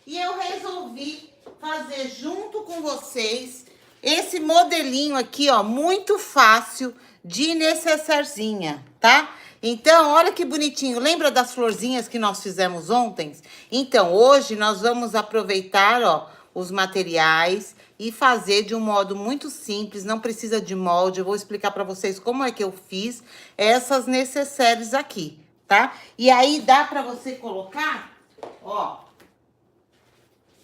E eu resolvi fazer junto com vocês esse modelinho aqui, ó, muito fácil de necessairezinha, tá? Então, olha que bonitinho. Lembra das florzinhas que nós fizemos ontem? Então, hoje nós vamos aproveitar, ó, os materiais e fazer de um modo muito simples, não precisa de molde. Eu vou explicar para vocês como é que eu fiz essas necessaires aqui, tá? E aí dá para você colocar, ó,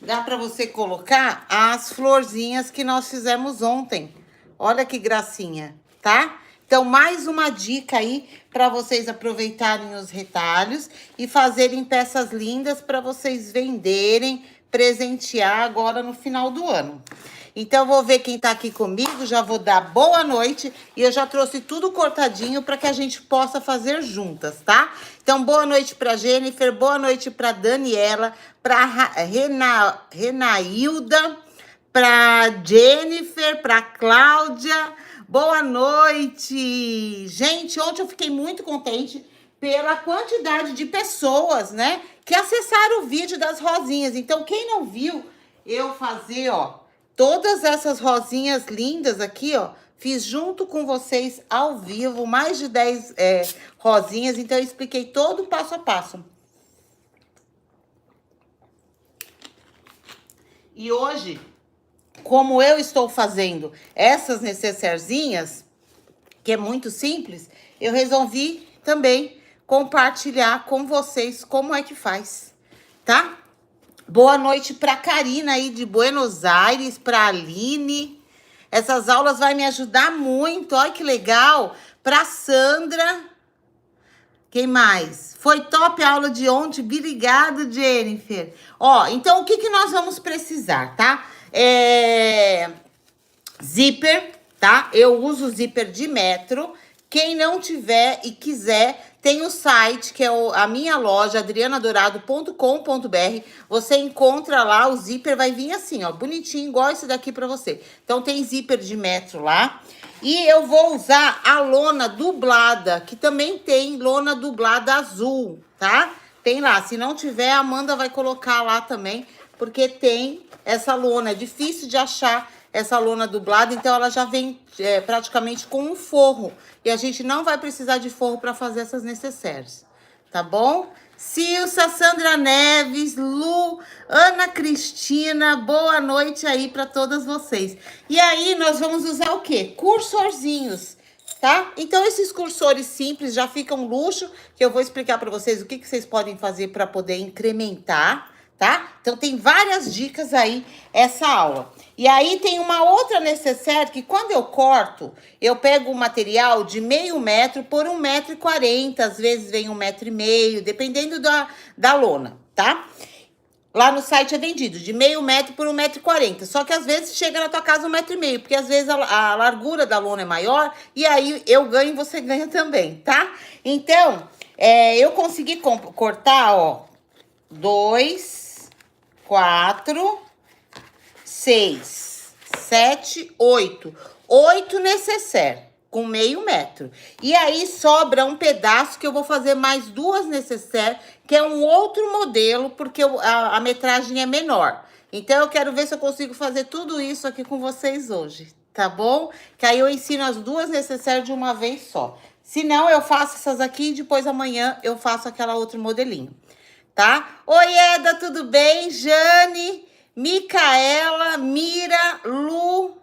dá para você colocar as florzinhas que nós fizemos ontem. Olha que gracinha, tá? Então, mais uma dica aí para vocês aproveitarem os retalhos e fazerem peças lindas para vocês venderem, presentear agora no final do ano. Então, vou ver quem tá aqui comigo, já vou dar boa noite e eu já trouxe tudo cortadinho para que a gente possa fazer juntas, tá? Então, boa noite para Jennifer, boa noite para Daniela, para Renailda, para Jennifer, para Cláudia. Boa noite! Gente, ontem eu fiquei muito contente pela quantidade de pessoas, né, que acessaram o vídeo das rosinhas. Então, quem não viu eu fazer, ó, todas essas rosinhas lindas aqui, ó, fiz junto com vocês ao vivo, mais de 10 rosinhas. Então, eu expliquei todo o passo a passo. E hoje, como eu estou fazendo essas necessairezinhas, que é muito simples, eu resolvi também compartilhar com vocês como é que faz, tá? Boa noite para Karina aí de Buenos Aires, para Aline. Essas aulas vai me ajudar muito, olha que legal. Para Sandra. Quem mais? Foi top a aula de ontem, obrigado, Jennifer. Ó, então o que nós vamos precisar, tá? Zíper, tá? Eu uso zíper de metro. Quem não tiver e quiser, tem o site, que é a minha loja, adrianadorado.com.br. Você encontra lá, o zíper vai vir assim, ó, bonitinho, igual esse daqui pra você. Então, tem zíper de metro lá. E eu vou usar a lona dublada, que também tem lona dublada azul, tá? Tem lá, se não tiver, a Amanda vai colocar lá também, porque tem essa lona. É difícil de achar essa lona dublada, então ela já vem praticamente com um forro. E a gente não vai precisar de forro para fazer essas necessaires, tá bom? Silsa, Sandra Neves, Lu, Ana Cristina, boa noite aí para todas vocês. E aí nós vamos usar o quê? Cursorzinhos, tá? Então esses cursores simples já ficam luxo, que eu vou explicar para vocês o que vocês podem fazer para poder incrementar, tá? Então tem várias dicas aí essa aula. E aí tem uma outra necessaire que quando eu corto, eu pego o material de meio metro por 1,40 m, às vezes vem 1,5 m, dependendo da lona, tá? Lá no site é vendido de meio metro por 1,40 m, só que às vezes chega na tua casa 1,5 m, porque às vezes a largura da lona é maior e aí eu ganho e você ganha também, tá? Então, eu consegui cortar, ó, 2, 4, 6, 7, 8. 8 necessaire com meio metro. E aí sobra um pedaço que eu vou fazer mais 2 necessaire, que é um outro modelo, porque a metragem é menor. Então, eu quero ver se eu consigo fazer tudo isso aqui com vocês hoje, tá bom? Que aí eu ensino as 2 necessaire de uma vez só. Se não, eu faço essas aqui e depois amanhã eu faço aquela outro modelinho, tá? Oi, Eda, tudo bem? Jane, Micaela, Mira, Lu,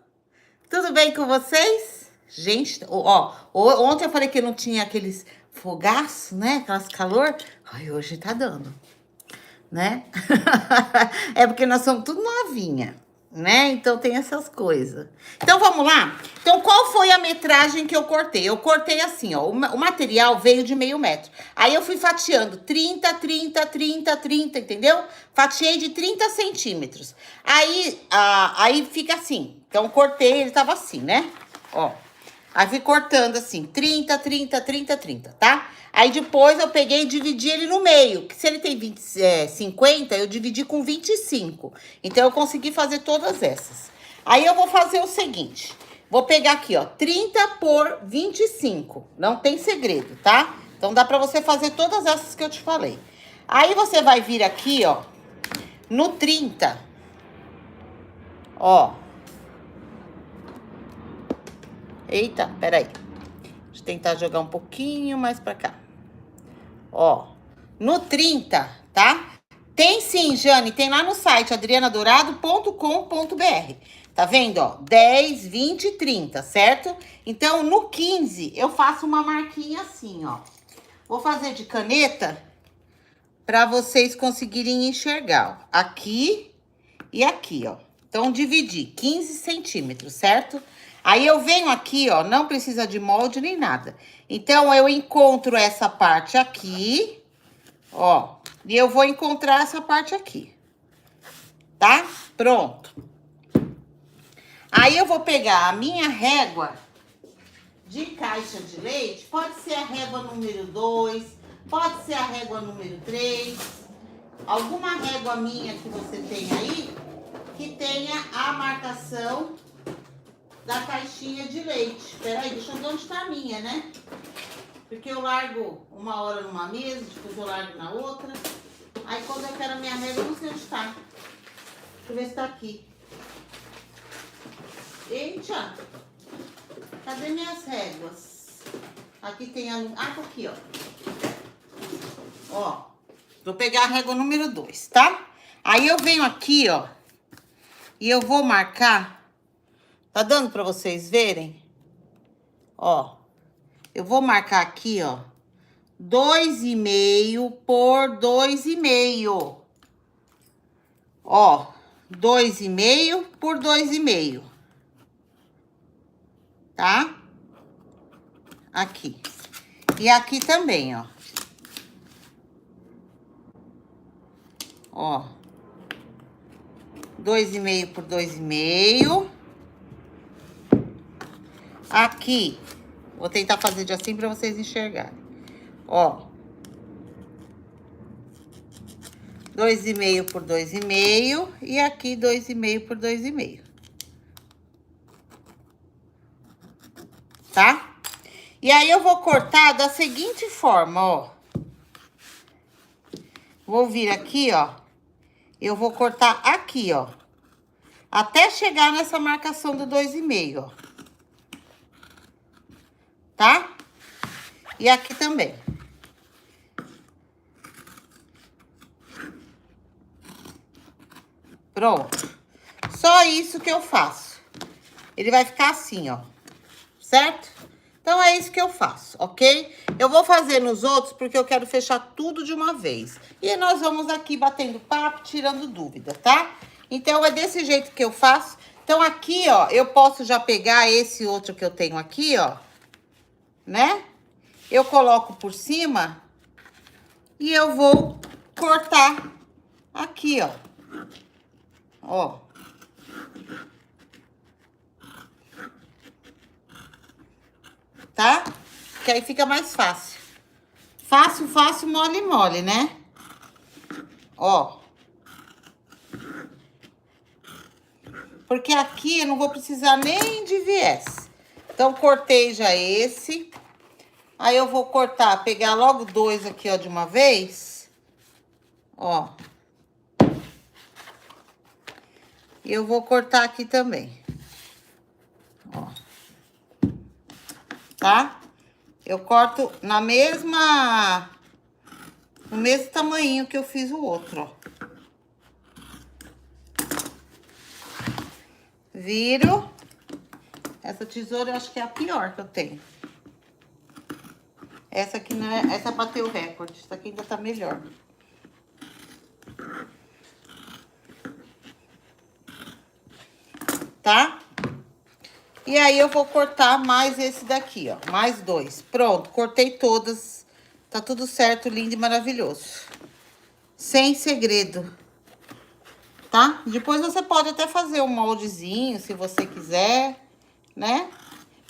tudo bem com vocês? Gente, ó, ontem eu falei que não tinha aqueles fogaços, né? Aquelas calor. Ai, hoje tá dando, né? É porque nós somos tudo novinha, né? Então tem essas coisas. Então vamos lá? Então qual foi a metragem que eu cortei? Eu cortei assim, ó, o material veio de meio metro. Aí eu fui fatiando 30, 30, 30, 30, entendeu? Fatiei de 30 centímetros. Aí fica assim. Então cortei, ele tava assim, né? Ó. Aí fui cortando assim, 30, 30, 30, 30, tá? Aí depois eu peguei e dividi ele no meio. Que se ele tem 50, eu dividi com 25. Então, eu consegui fazer todas essas. Aí, eu vou fazer o seguinte. Vou pegar aqui, ó, 30 por 25. Não tem segredo, tá? Então, dá pra você fazer todas essas que eu te falei. Aí, você vai vir aqui, ó, No 30, ó. Eita, peraí. Deixa eu tentar jogar um pouquinho mais pra cá. Ó, no 30, tá? Tem sim, Jane, tem lá no site adrianadourado.com.br. Tá vendo, ó? 10, 20 e 30, certo? Então, no 15, eu faço uma marquinha assim, ó. Vou fazer de caneta para vocês conseguirem enxergar, ó. Aqui e aqui, ó. Então, dividi 15 centímetros, certo? Aí, eu venho aqui, ó, não precisa de molde nem nada. Então, eu encontro essa parte aqui, ó, e eu vou encontrar essa parte aqui, tá? Pronto. Aí, eu vou pegar a minha régua de caixa de leite, pode ser a régua número 2, pode ser a régua número 3, alguma régua minha que você tem aí, que tenha a marcação da caixinha de leite. Peraí, deixa eu ver onde tá a minha, né? Porque eu largo uma hora numa mesa, depois eu largo na outra. Aí quando eu quero a minha régua, eu não sei onde tá. Deixa eu ver se tá aqui. Eita! Cadê minhas réguas? Aqui tem a... Ah, tá aqui, ó. Ó, vou pegar a régua número 2, tá? Aí eu venho aqui, ó, e eu vou marcar. Tá dando pra vocês verem? Ó, eu vou marcar aqui, ó, 2,5 por 2,5. Ó, 2,5 por 2,5. Tá? Aqui. E aqui também, ó. Ó. 2,5 por 2,5. Aqui. Vou tentar fazer de assim pra vocês enxergarem. Ó. 2,5 por 2,5. E aqui 2,5 por 2,5. Tá? E aí, eu vou cortar da seguinte forma, ó. Vou vir aqui, ó. Eu vou cortar aqui, ó. Até chegar nessa marcação do 2,5, ó. Tá? E aqui também. Pronto. Só isso que eu faço. Ele vai ficar assim, ó. Certo? Então, é isso que eu faço, ok? Eu vou fazer nos outros porque eu quero fechar tudo de uma vez. E nós vamos aqui batendo papo, tirando dúvida, tá? Então, é desse jeito que eu faço. Então, aqui, ó, eu posso já pegar esse outro que eu tenho aqui, ó. Né? Eu coloco por cima e eu vou cortar aqui, ó. Ó. Tá? Que aí fica mais fácil. Fácil, fácil, mole, mole, né? Ó. Porque aqui eu não vou precisar nem de viés. Então, cortei já esse. Aí, eu vou cortar, pegar logo 2 aqui, ó, de uma vez. Ó. E eu vou cortar aqui também. Ó. Tá? Eu corto na mesma... No mesmo tamanho que eu fiz o outro, ó. Viro. Essa tesoura eu acho que é a pior que eu tenho. Essa aqui não é... Essa bateu o recorde. Essa aqui ainda tá melhor. Tá? E aí, eu vou cortar mais esse daqui, ó. Mais 2. Pronto, cortei todas. Tá tudo certo, lindo e maravilhoso. Sem segredo. Tá? Depois você pode até fazer um moldezinho, se você quiser, né?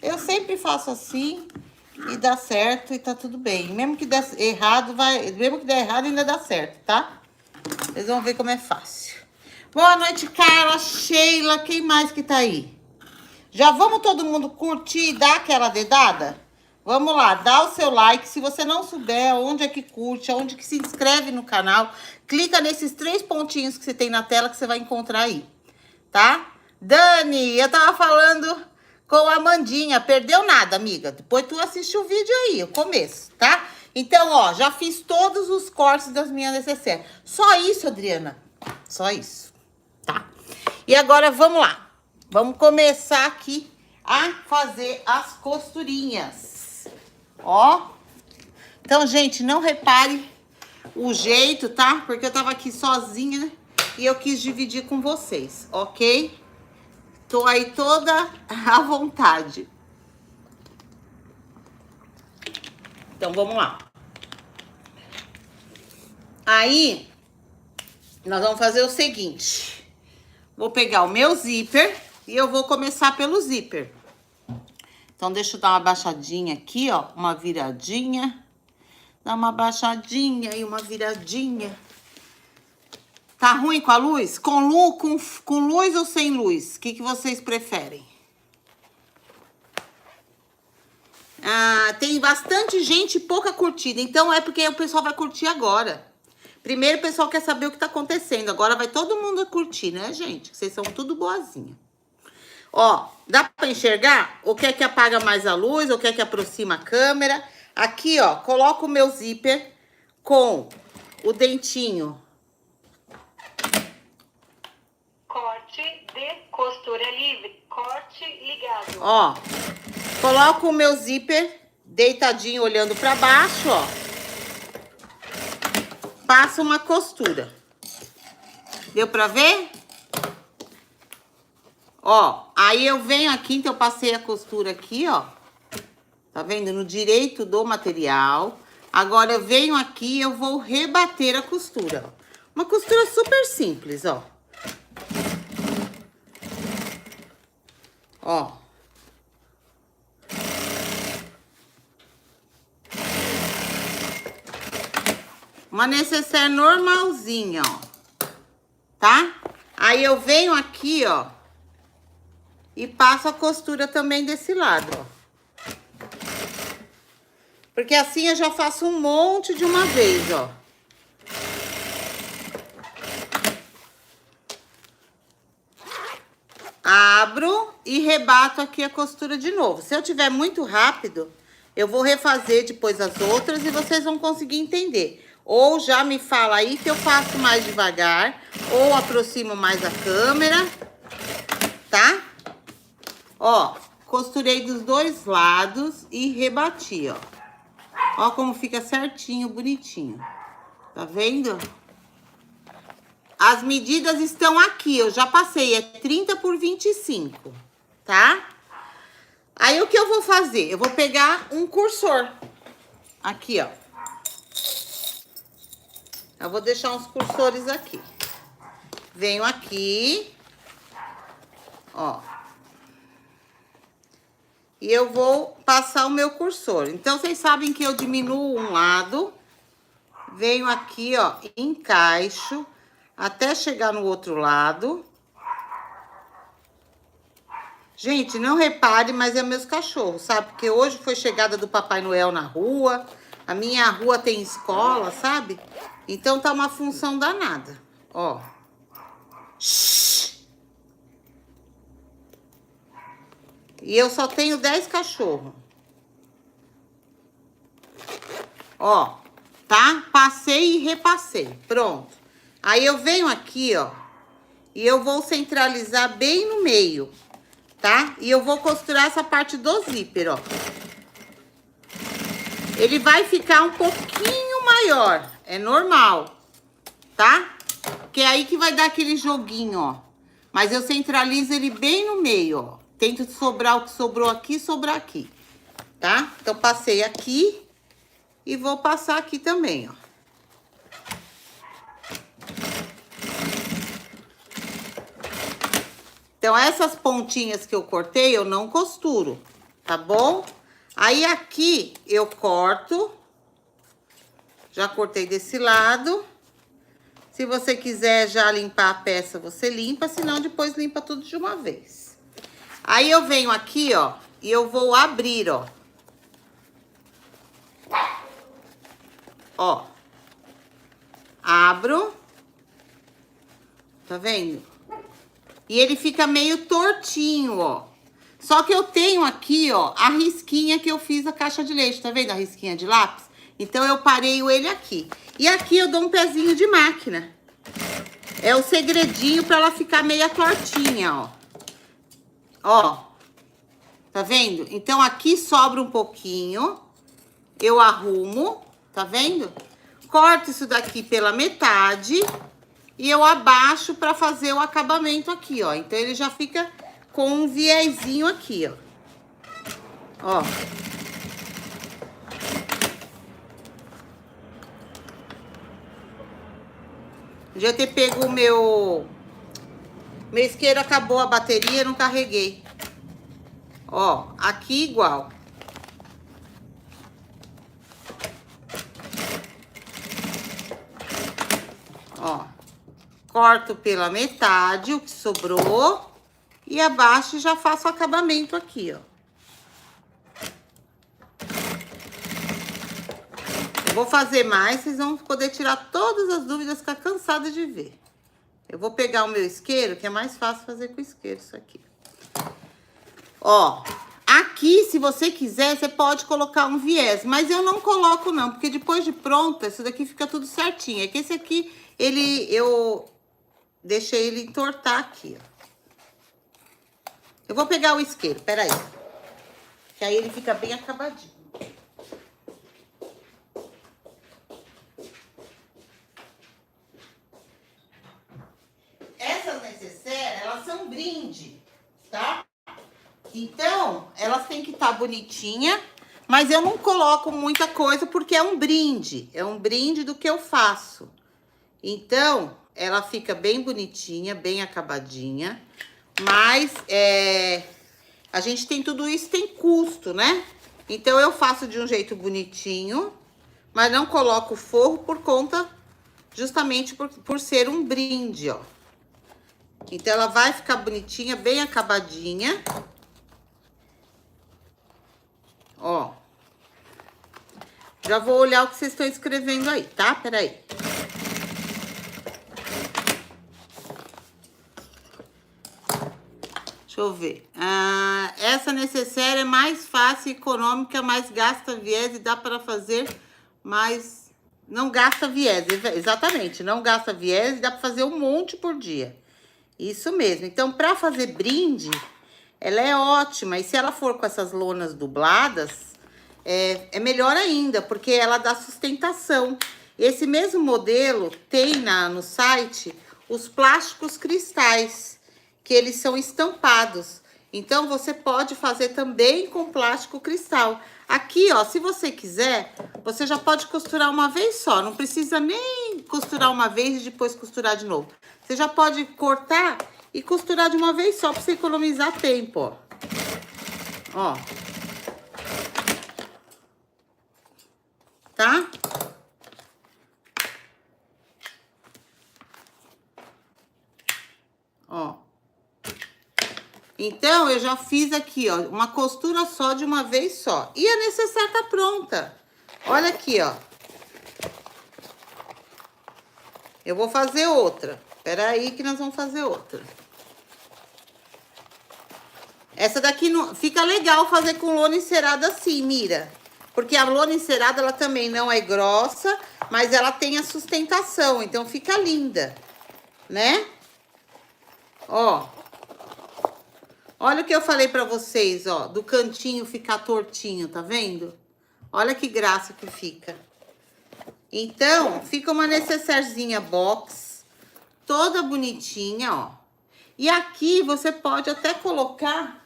Eu sempre faço assim e dá certo e tá tudo bem. Mesmo que der errado, mesmo que der errado, ainda dá certo, tá? Vocês vão ver como é fácil. Boa noite, Carla, Sheila, quem mais que tá aí? Já vamos todo mundo curtir e dar aquela dedada? Vamos lá, dá o seu like. Se você não souber onde é que curte, onde que se inscreve no canal, clica nesses 3 pontinhos que você tem na tela que você vai encontrar aí, tá? Dani, eu tava falando com a Amandinha, perdeu nada, amiga. Depois tu assiste o vídeo aí, o começo, tá? Então, ó, já fiz todos os cortes das minhas necessárias. Só isso, Adriana. Só isso, tá? E agora, vamos lá. Vamos começar aqui a fazer as costurinhas. Ó. Então, gente, não repare o jeito, tá? Porque eu tava aqui sozinha e eu quis dividir com vocês, ok? Tô aí toda à vontade. Então, vamos lá. Aí, nós vamos fazer o seguinte. Vou pegar o meu zíper e eu vou começar pelo zíper. Então, deixa eu dar uma baixadinha aqui, ó. Uma viradinha. Dá uma baixadinha e uma viradinha. Tá ruim com a luz? Com luz ou sem luz? O que vocês preferem? Ah, tem bastante gente e pouca curtida. Então, é porque o pessoal vai curtir agora. Primeiro, o pessoal quer saber o que tá acontecendo. Agora vai todo mundo curtir, né, gente? Vocês são tudo boazinha. Ó, dá pra enxergar? Ou quer que apaga mais a luz, ou quer que aproxima a câmera? Aqui, ó, coloco o meu zíper com o dentinho. Corte de costura livre, corte ligado. Ó, coloco o meu zíper deitadinho, olhando pra baixo, ó. Passo uma costura. Deu pra ver? Ó, aí eu venho aqui, então eu passei a costura aqui, ó. Tá vendo? No direito do material. Agora eu venho aqui e eu vou rebater a costura, ó. Uma costura super simples, ó. Ó. Uma necessaire normalzinha, ó. Tá? Aí eu venho aqui, ó. E passo a costura também desse lado, ó. Porque assim eu já faço um monte de uma vez, ó. Abro e rebato aqui a costura de novo. Se eu tiver muito rápido, eu vou refazer depois as outras e vocês vão conseguir entender. Ou já me fala aí que eu faço mais devagar, ou aproximo mais a câmera, tá? Ó, costurei dos dois lados e rebati, ó. Ó como fica certinho, bonitinho. Tá vendo? As medidas estão aqui, eu já passei, é 30 por 25, tá? Aí, o que eu vou fazer? Eu vou pegar um cursor. Aqui, ó. Eu vou deixar uns cursores aqui. Venho aqui, ó. E eu vou passar o meu cursor. Então, vocês sabem que eu diminuo um lado. Venho aqui, ó, encaixo até chegar no outro lado. Gente, não repare, mas é meus cachorros, sabe? Porque hoje foi chegada do Papai Noel na rua. A minha rua tem escola, sabe? Então, tá uma função danada. Ó. Shhh. E eu só tenho 10 cachorros. Ó, tá? Passei e repassei. Pronto. Aí eu venho aqui, ó. E eu vou centralizar bem no meio, tá? E eu vou costurar essa parte do zíper, ó. Ele vai ficar um pouquinho maior. É normal, tá? Porque é aí que vai dar aquele joguinho, ó. Mas eu centralizo ele bem no meio, ó. Tento sobrar o que sobrou aqui, sobrar aqui, tá? Então, passei aqui e vou passar aqui também, ó. Então, essas pontinhas que eu cortei, eu não costuro, tá bom? Aí, aqui, eu corto. Já cortei desse lado. Se você quiser já limpar a peça, você limpa. Senão, depois limpa tudo de uma vez. Aí, eu venho aqui, ó. E eu vou abrir, ó. Ó. Abro. Tá vendo? E ele fica meio tortinho, ó. Só que eu tenho aqui, ó, a risquinha que eu fiz a caixa de leite. Tá vendo a risquinha de lápis? Então, eu parei ele aqui. E aqui eu dou um pezinho de máquina. É o segredinho pra ela ficar meio tortinha, ó. Ó. Tá vendo? Então, aqui sobra um pouquinho. Eu arrumo. Tá vendo? Corto isso daqui pela metade. E eu abaixo pra fazer o acabamento aqui, ó. Então, ele já fica com um viezinho aqui, ó. Ó. Podia ter pego o meu isqueiro, acabou a bateria, não carreguei. Ó, aqui igual. Ó. Corto pela metade o que sobrou. E abaixo já faço o acabamento aqui, ó. Eu vou fazer mais, vocês vão poder tirar todas as dúvidas, ficar cansada de ver. Eu vou pegar o meu isqueiro, que é mais fácil fazer com isqueiro isso aqui. Ó, aqui, se você quiser, você pode colocar um viés. Mas eu não coloco não, porque depois de pronta, isso daqui fica tudo certinho. É que esse aqui, eu deixei ele entortar aqui, ó. Eu vou pegar o isqueiro, peraí. Que aí ele fica bem acabadinho. Essas necessárias, elas são brinde, tá? Então, elas têm que estar bonitinha, mas eu não coloco muita coisa porque é um brinde. É um brinde do que eu faço. Então, ela fica bem bonitinha, bem acabadinha. Mas, a gente tem tudo isso, tem custo, né? Então, eu faço de um jeito bonitinho, mas não coloco forro por conta, justamente por ser um brinde, ó. Então, ela vai ficar bonitinha, bem acabadinha. Ó. Já vou olhar o que vocês estão escrevendo aí, tá? Peraí. Deixa eu ver. Essa necessaire é mais fácil, econômica, mas gasta viés e dá para fazer mais... Não gasta viés, exatamente. Não gasta viés e dá para fazer um monte por dia. Isso mesmo. Então, para fazer brinde, ela é ótima. E se ela for com essas lonas dubladas, é melhor ainda, porque ela dá sustentação. Esse mesmo modelo tem no site os plásticos cristais, que eles são estampados. Então, você pode fazer também com plástico cristal. Aqui, ó, se você quiser, você já pode costurar uma vez só. Não precisa nem costurar uma vez e depois costurar de novo. Você já pode cortar e costurar de uma vez só, pra você economizar tempo, ó. Ó. Tá? Ó. Então, eu já fiz aqui, ó, uma costura só de uma vez só. E a necessaire tá pronta. Olha aqui, ó. Eu vou fazer outra. Espera aí que nós vamos fazer outra. Essa daqui não, fica legal fazer com lona encerada assim, mira. Porque a lona encerada, ela também não é grossa, mas ela tem a sustentação. Então, fica linda, né? Ó. Olha o que eu falei pra vocês, ó, do cantinho ficar tortinho, tá vendo? Olha que graça que fica. Então, fica uma necessairezinha box, toda bonitinha, ó. E aqui você pode até colocar...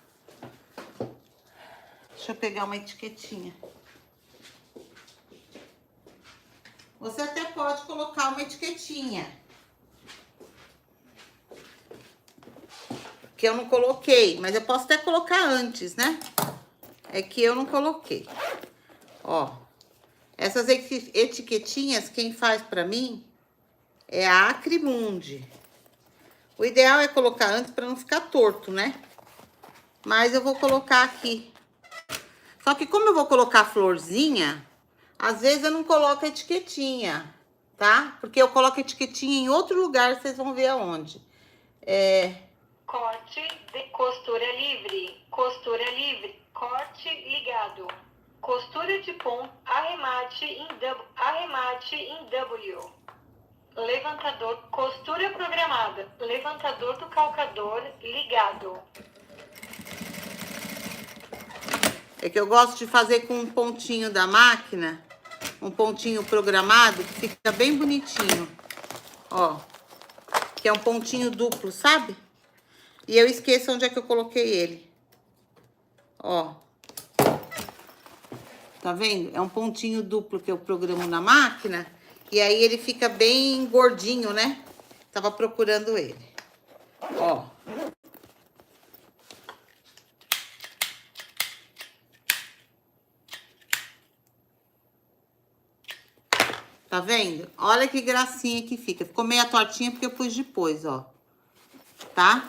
Deixa eu pegar uma etiquetinha. Você até pode colocar uma etiquetinha. Que eu não coloquei, mas eu posso até colocar antes, né? É que eu não coloquei. Ó, essas etiquetinhas, quem faz pra mim é a Acrimundi. O ideal é colocar antes pra não ficar torto, né? Mas eu vou colocar aqui. Só que como eu vou colocar florzinha, Às vezes eu não coloco a etiquetinha, tá? Porque eu coloco a etiquetinha em outro lugar, vocês vão ver aonde. Corte de costura livre, corte ligado. Costura de ponto, arremate em W. Levantador, costura programada, levantador do calcador ligado. É que eu gosto de fazer com um pontinho da máquina, um pontinho programado, que fica bem bonitinho. Ó, que é um pontinho duplo, sabe? E eu esqueço onde é que eu coloquei ele. Ó. Tá vendo? É um pontinho duplo que eu programo na máquina. E aí ele fica bem gordinho, né? Tava procurando ele. Ó. Tá vendo? Olha que gracinha que fica. Ficou meia tortinha porque eu pus depois, ó. Tá?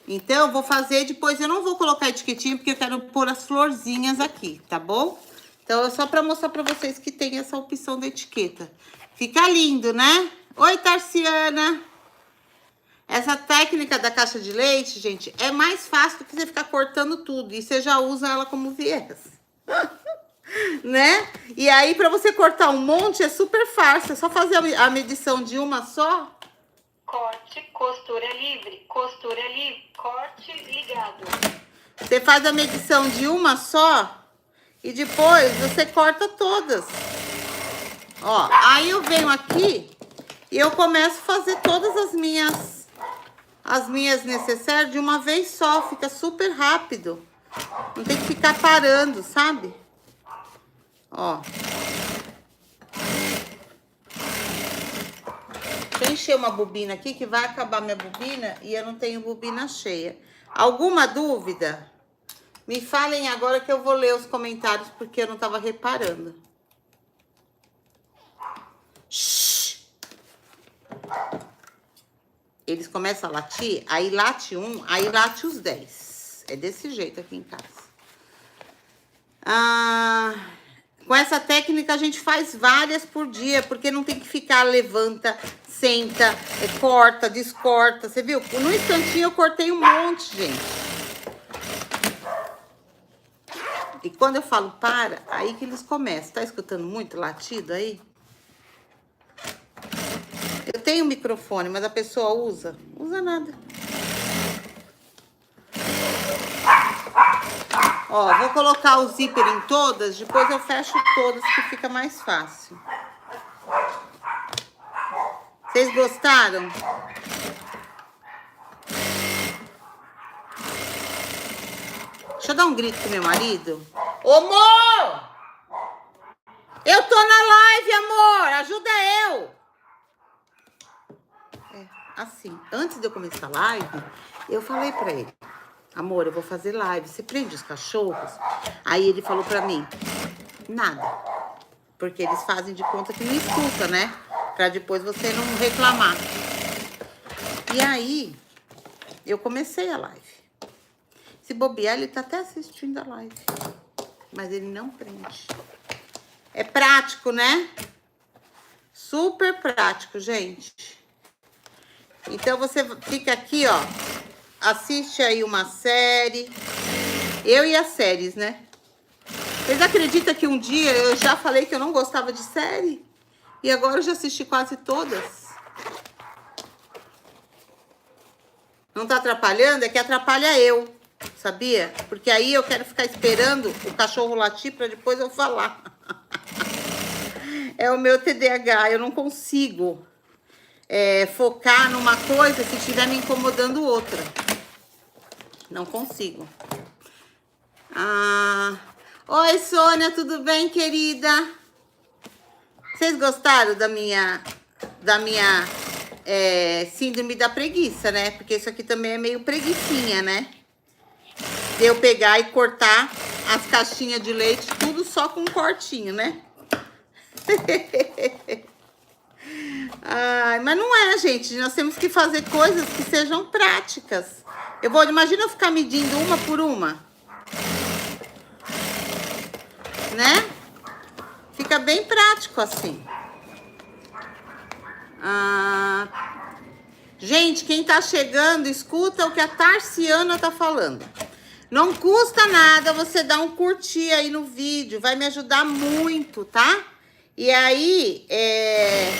Então, eu vou fazer depois. Eu não vou colocar etiquetinha porque eu quero pôr as florzinhas aqui, tá bom? Então, é só pra mostrar pra vocês que tem essa opção da etiqueta. Fica lindo, né? Oi, Tarciana! Essa técnica da caixa de leite, gente, é mais fácil do que você ficar cortando tudo. E você já usa ela como viés. Né? E aí, pra você cortar um monte, é super fácil. É só fazer a medição de uma só. Corte, costura livre, corte ligado. Você faz a medição de uma só e depois você corta todas. Ó, aí eu venho aqui e eu começo a fazer todas as minhas necessárias de uma vez só. Fica super rápido. Não tem que ficar parando, sabe? Ó. Deixa eu encher uma bobina aqui, que vai acabar minha bobina e eu não tenho bobina cheia. Alguma dúvida? Me falem agora que eu vou ler os comentários, porque eu não tava reparando. Shhh. Eles começam a latir, aí late um, aí late os 10. É desse jeito aqui em casa. Com essa técnica a gente faz várias por dia, porque não tem que ficar levanta, senta, corta, descorta. Você viu? No instantinho eu cortei um monte, gente. E quando eu falo para, aí que eles começam. Tá escutando muito latido aí? Eu tenho microfone, mas a pessoa usa? Usa nada. Ó, vou colocar o zíper em todas, depois eu fecho todas, que fica mais fácil. Vocês gostaram? Deixa eu dar um grito pro meu marido. Ô, amor! Eu tô na live, amor! Ajuda eu! É, assim, antes de eu começar a live, eu falei pra ele. Amor, eu vou fazer live, você prende os cachorros? Aí ele falou pra mim, nada. Porque eles fazem de conta que não escuta, né? Pra depois você não reclamar. E aí, eu comecei a live. Se bobear, ele tá até assistindo a live. Mas ele não prende. É prático, né? Super prático, gente. Então, você fica aqui, ó. Assiste aí uma série. Eu e as séries, né? Vocês acreditam que um dia eu já falei que eu não gostava de série? E agora eu já assisti quase todas. Não tá atrapalhando? É que atrapalha eu, sabia? Porque aí eu quero ficar esperando o cachorro latir pra depois eu falar. É o meu TDAH, eu não consigo focar numa coisa se estiver me incomodando outra. Não consigo. Oi, Sônia, tudo bem, querida? Vocês gostaram da minha síndrome da preguiça, né? Porque isso aqui também é meio preguicinha, né? De eu pegar e cortar as caixinhas de leite, tudo só com um cortinho, né? Ai, mas não é, gente. Nós temos que fazer coisas que sejam práticas. Imagina eu ficar medindo uma por uma. Né? Fica bem prático assim. Gente, quem tá chegando, escuta o que a Tarciana tá falando. Não custa nada você dar um curtir aí no vídeo, vai me ajudar muito, tá? E aí, é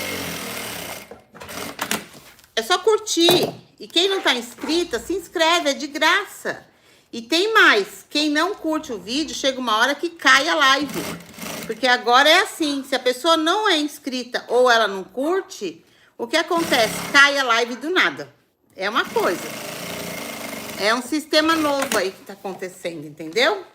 só curtir. E quem não tá inscrita, se inscreve, é de graça. E tem mais, quem não curte o vídeo, chega uma hora que cai a live. Porque agora é assim, se a pessoa não é inscrita ou ela não curte, o que acontece? Cai a live do nada. É uma coisa. É um sistema novo aí que tá acontecendo, entendeu?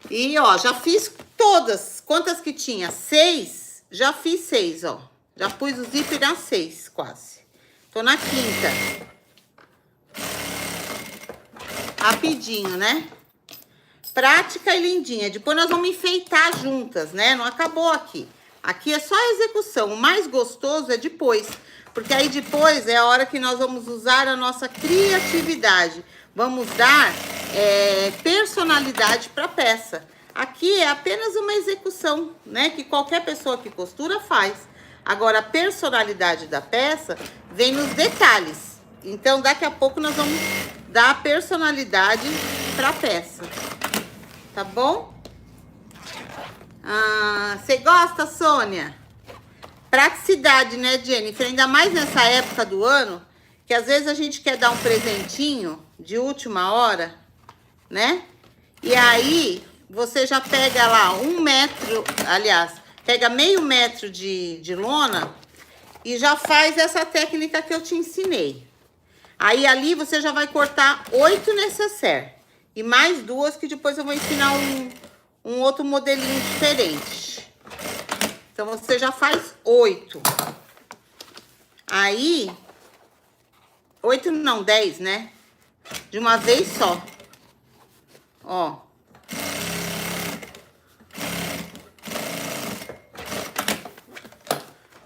E, ó, já fiz todas. Quantas que tinha? 6? Já fiz 6, ó. Já pus o zíper nas 6, quase. Tô na 5ª. Rapidinho, né? Prática e lindinha. Depois nós vamos enfeitar juntas, né? Não acabou aqui. Aqui é só a execução. O mais gostoso é depois. Porque aí depois é a hora que nós vamos usar a nossa criatividade. Vamos dar personalidade para a peça. Aqui é apenas uma execução, né? Que qualquer pessoa que costura faz. Agora, a personalidade da peça vem nos detalhes. Então, daqui a pouco nós vamos dar personalidade para a peça. Tá bom? Você gosta, Sônia? Praticidade, né, Jennifer? Ainda mais nessa época do ano, que às vezes a gente quer dar um presentinho de última hora, né? E aí, você já pega lá 1 metro, aliás, pega meio metro de lona e já faz essa técnica que eu te ensinei. Aí, ali, você já vai cortar 8 necessaire. E mais 2 que depois eu vou ensinar um outro modelinho diferente. Então, você já faz 8. Aí, 8 não, 10, né? De uma vez só. Ó.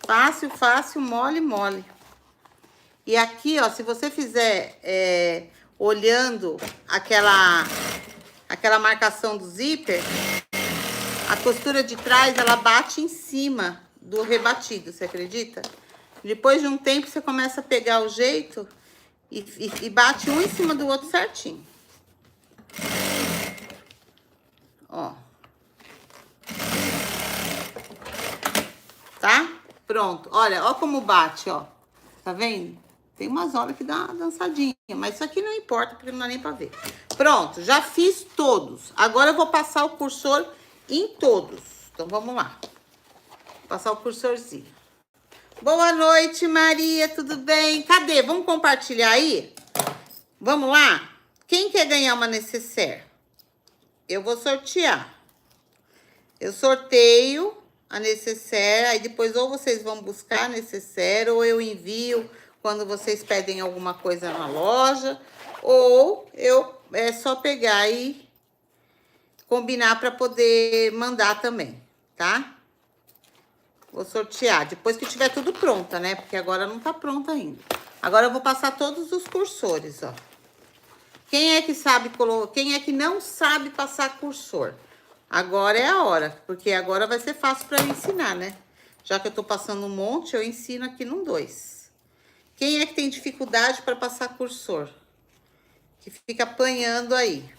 Fácil, fácil, mole, mole. E aqui, ó, se você fizer olhando aquela marcação do zíper, a costura de trás, ela bate em cima do rebatido, você acredita? Depois de um tempo, você começa a pegar o jeito e bate um em cima do outro certinho. Ó. Tá? Pronto. Olha, ó como bate, ó. Tá vendo? Tem umas horas que dá uma dançadinha, mas isso aqui não importa, porque não dá nem pra ver. Pronto, já fiz todos. Agora eu vou passar o cursor em todos. Então, vamos lá. Vou passar o cursorzinho. Boa noite, Maria, tudo bem? Cadê? Vamos compartilhar aí? Vamos lá? Quem quer ganhar uma necessaire? Eu vou sortear. Eu sorteio a necessaire, aí depois ou vocês vão buscar a necessaire, ou eu envio quando vocês pedem alguma coisa na loja, ou é só pegar e combinar para poder mandar também, tá? Vou sortear depois que tiver tudo pronta, né? Porque agora não tá pronta ainda. Agora eu vou passar todos os cursores, ó. Quem é que sabe quem é que não sabe passar cursor? Agora é a hora, porque agora vai ser fácil para eu ensinar, né? Já que eu tô passando um monte, eu ensino aqui num 2. Quem é que tem dificuldade para passar cursor? Que fica apanhando aí.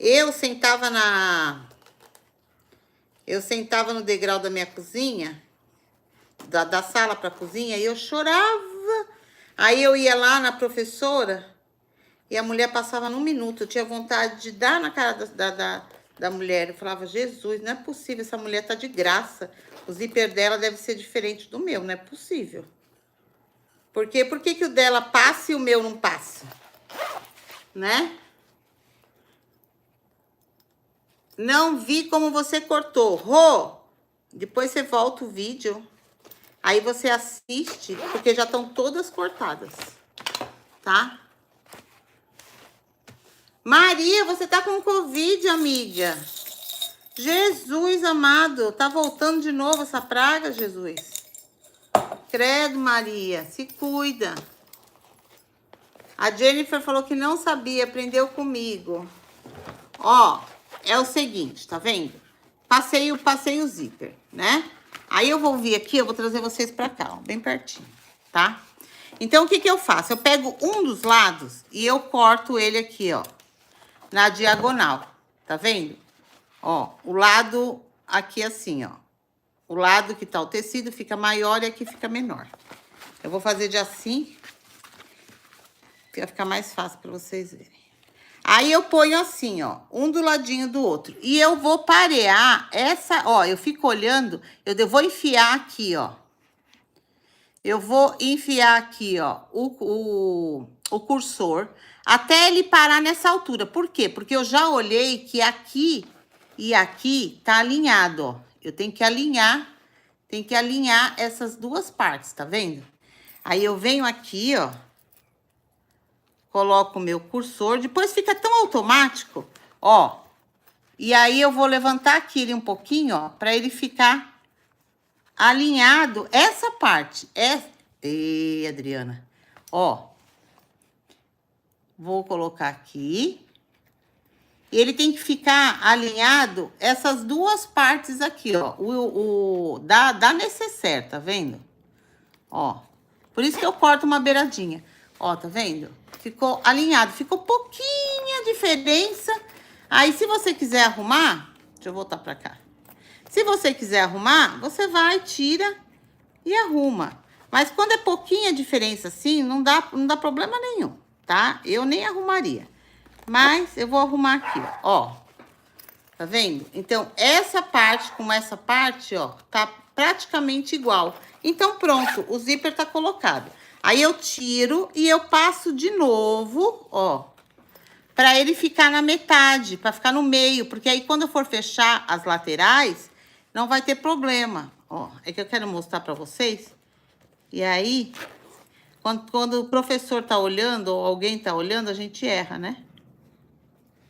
Eu sentava no degrau da minha cozinha, da sala para a cozinha, e eu chorava. Aí eu ia lá na professora e a mulher passava num minuto. Eu tinha vontade de dar na cara da mulher. Eu falava, Jesus, não é possível, essa mulher tá de graça. O zíper dela deve ser diferente do meu, não é possível. Por que que o dela passa e o meu não passa? Né? Não vi como você cortou. Rô, depois você volta o vídeo. Aí você assiste, porque já estão todas cortadas. Tá? Maria, você tá com Covid, amiga. Jesus amado, tá voltando de novo essa praga, Jesus? Credo, Maria, se cuida. A Jennifer falou que não sabia, aprendeu comigo. Ó, é o seguinte, tá vendo? passei o zíper, né? Aí eu vou vir aqui, eu vou trazer vocês pra cá, ó, bem pertinho, tá? Então, o que que eu faço? Eu pego um dos lados e eu corto ele aqui, ó, na diagonal, tá vendo? Ó, o lado aqui assim, ó. O lado que tá o tecido fica maior e aqui fica menor. Eu vou fazer de assim, pra ficar mais fácil pra vocês verem. Aí eu ponho assim, ó, um do ladinho do outro. E eu vou parear essa, ó, eu fico olhando, eu vou enfiar aqui, ó. Eu vou enfiar aqui, ó, o cursor até ele parar nessa altura. Por quê? Porque eu já olhei que aqui e aqui tá alinhado, ó. Eu tenho que alinhar essas duas partes, tá vendo? Aí eu venho aqui, ó, coloco o meu cursor, depois fica tão automático, ó. E aí eu vou levantar aqui ele um pouquinho, ó, para ele ficar alinhado essa parte. Ei, Adriana. Ó. Vou colocar aqui. E ele tem que ficar alinhado essas duas partes aqui, ó. Da necessaire, tá vendo? Ó. Por isso que eu corto uma beiradinha. Ó, tá vendo? Ficou alinhado. Ficou pouquinha diferença. Aí, se você quiser arrumar... Deixa eu voltar pra cá. Se você quiser arrumar, você vai, tira e arruma. Mas quando é pouquinha diferença assim, não dá problema nenhum, tá? Eu nem arrumaria. Mas eu vou arrumar aqui, ó. Tá vendo? Então, essa parte com essa parte, ó, tá praticamente igual. Então, pronto, o zíper tá colocado. Aí eu tiro e eu passo de novo, ó, pra ele ficar na metade, pra ficar no meio. Porque aí, quando eu for fechar as laterais, não vai ter problema. Ó, é que eu quero mostrar pra vocês. E aí, quando o professor tá olhando, ou alguém tá olhando, a gente erra, né?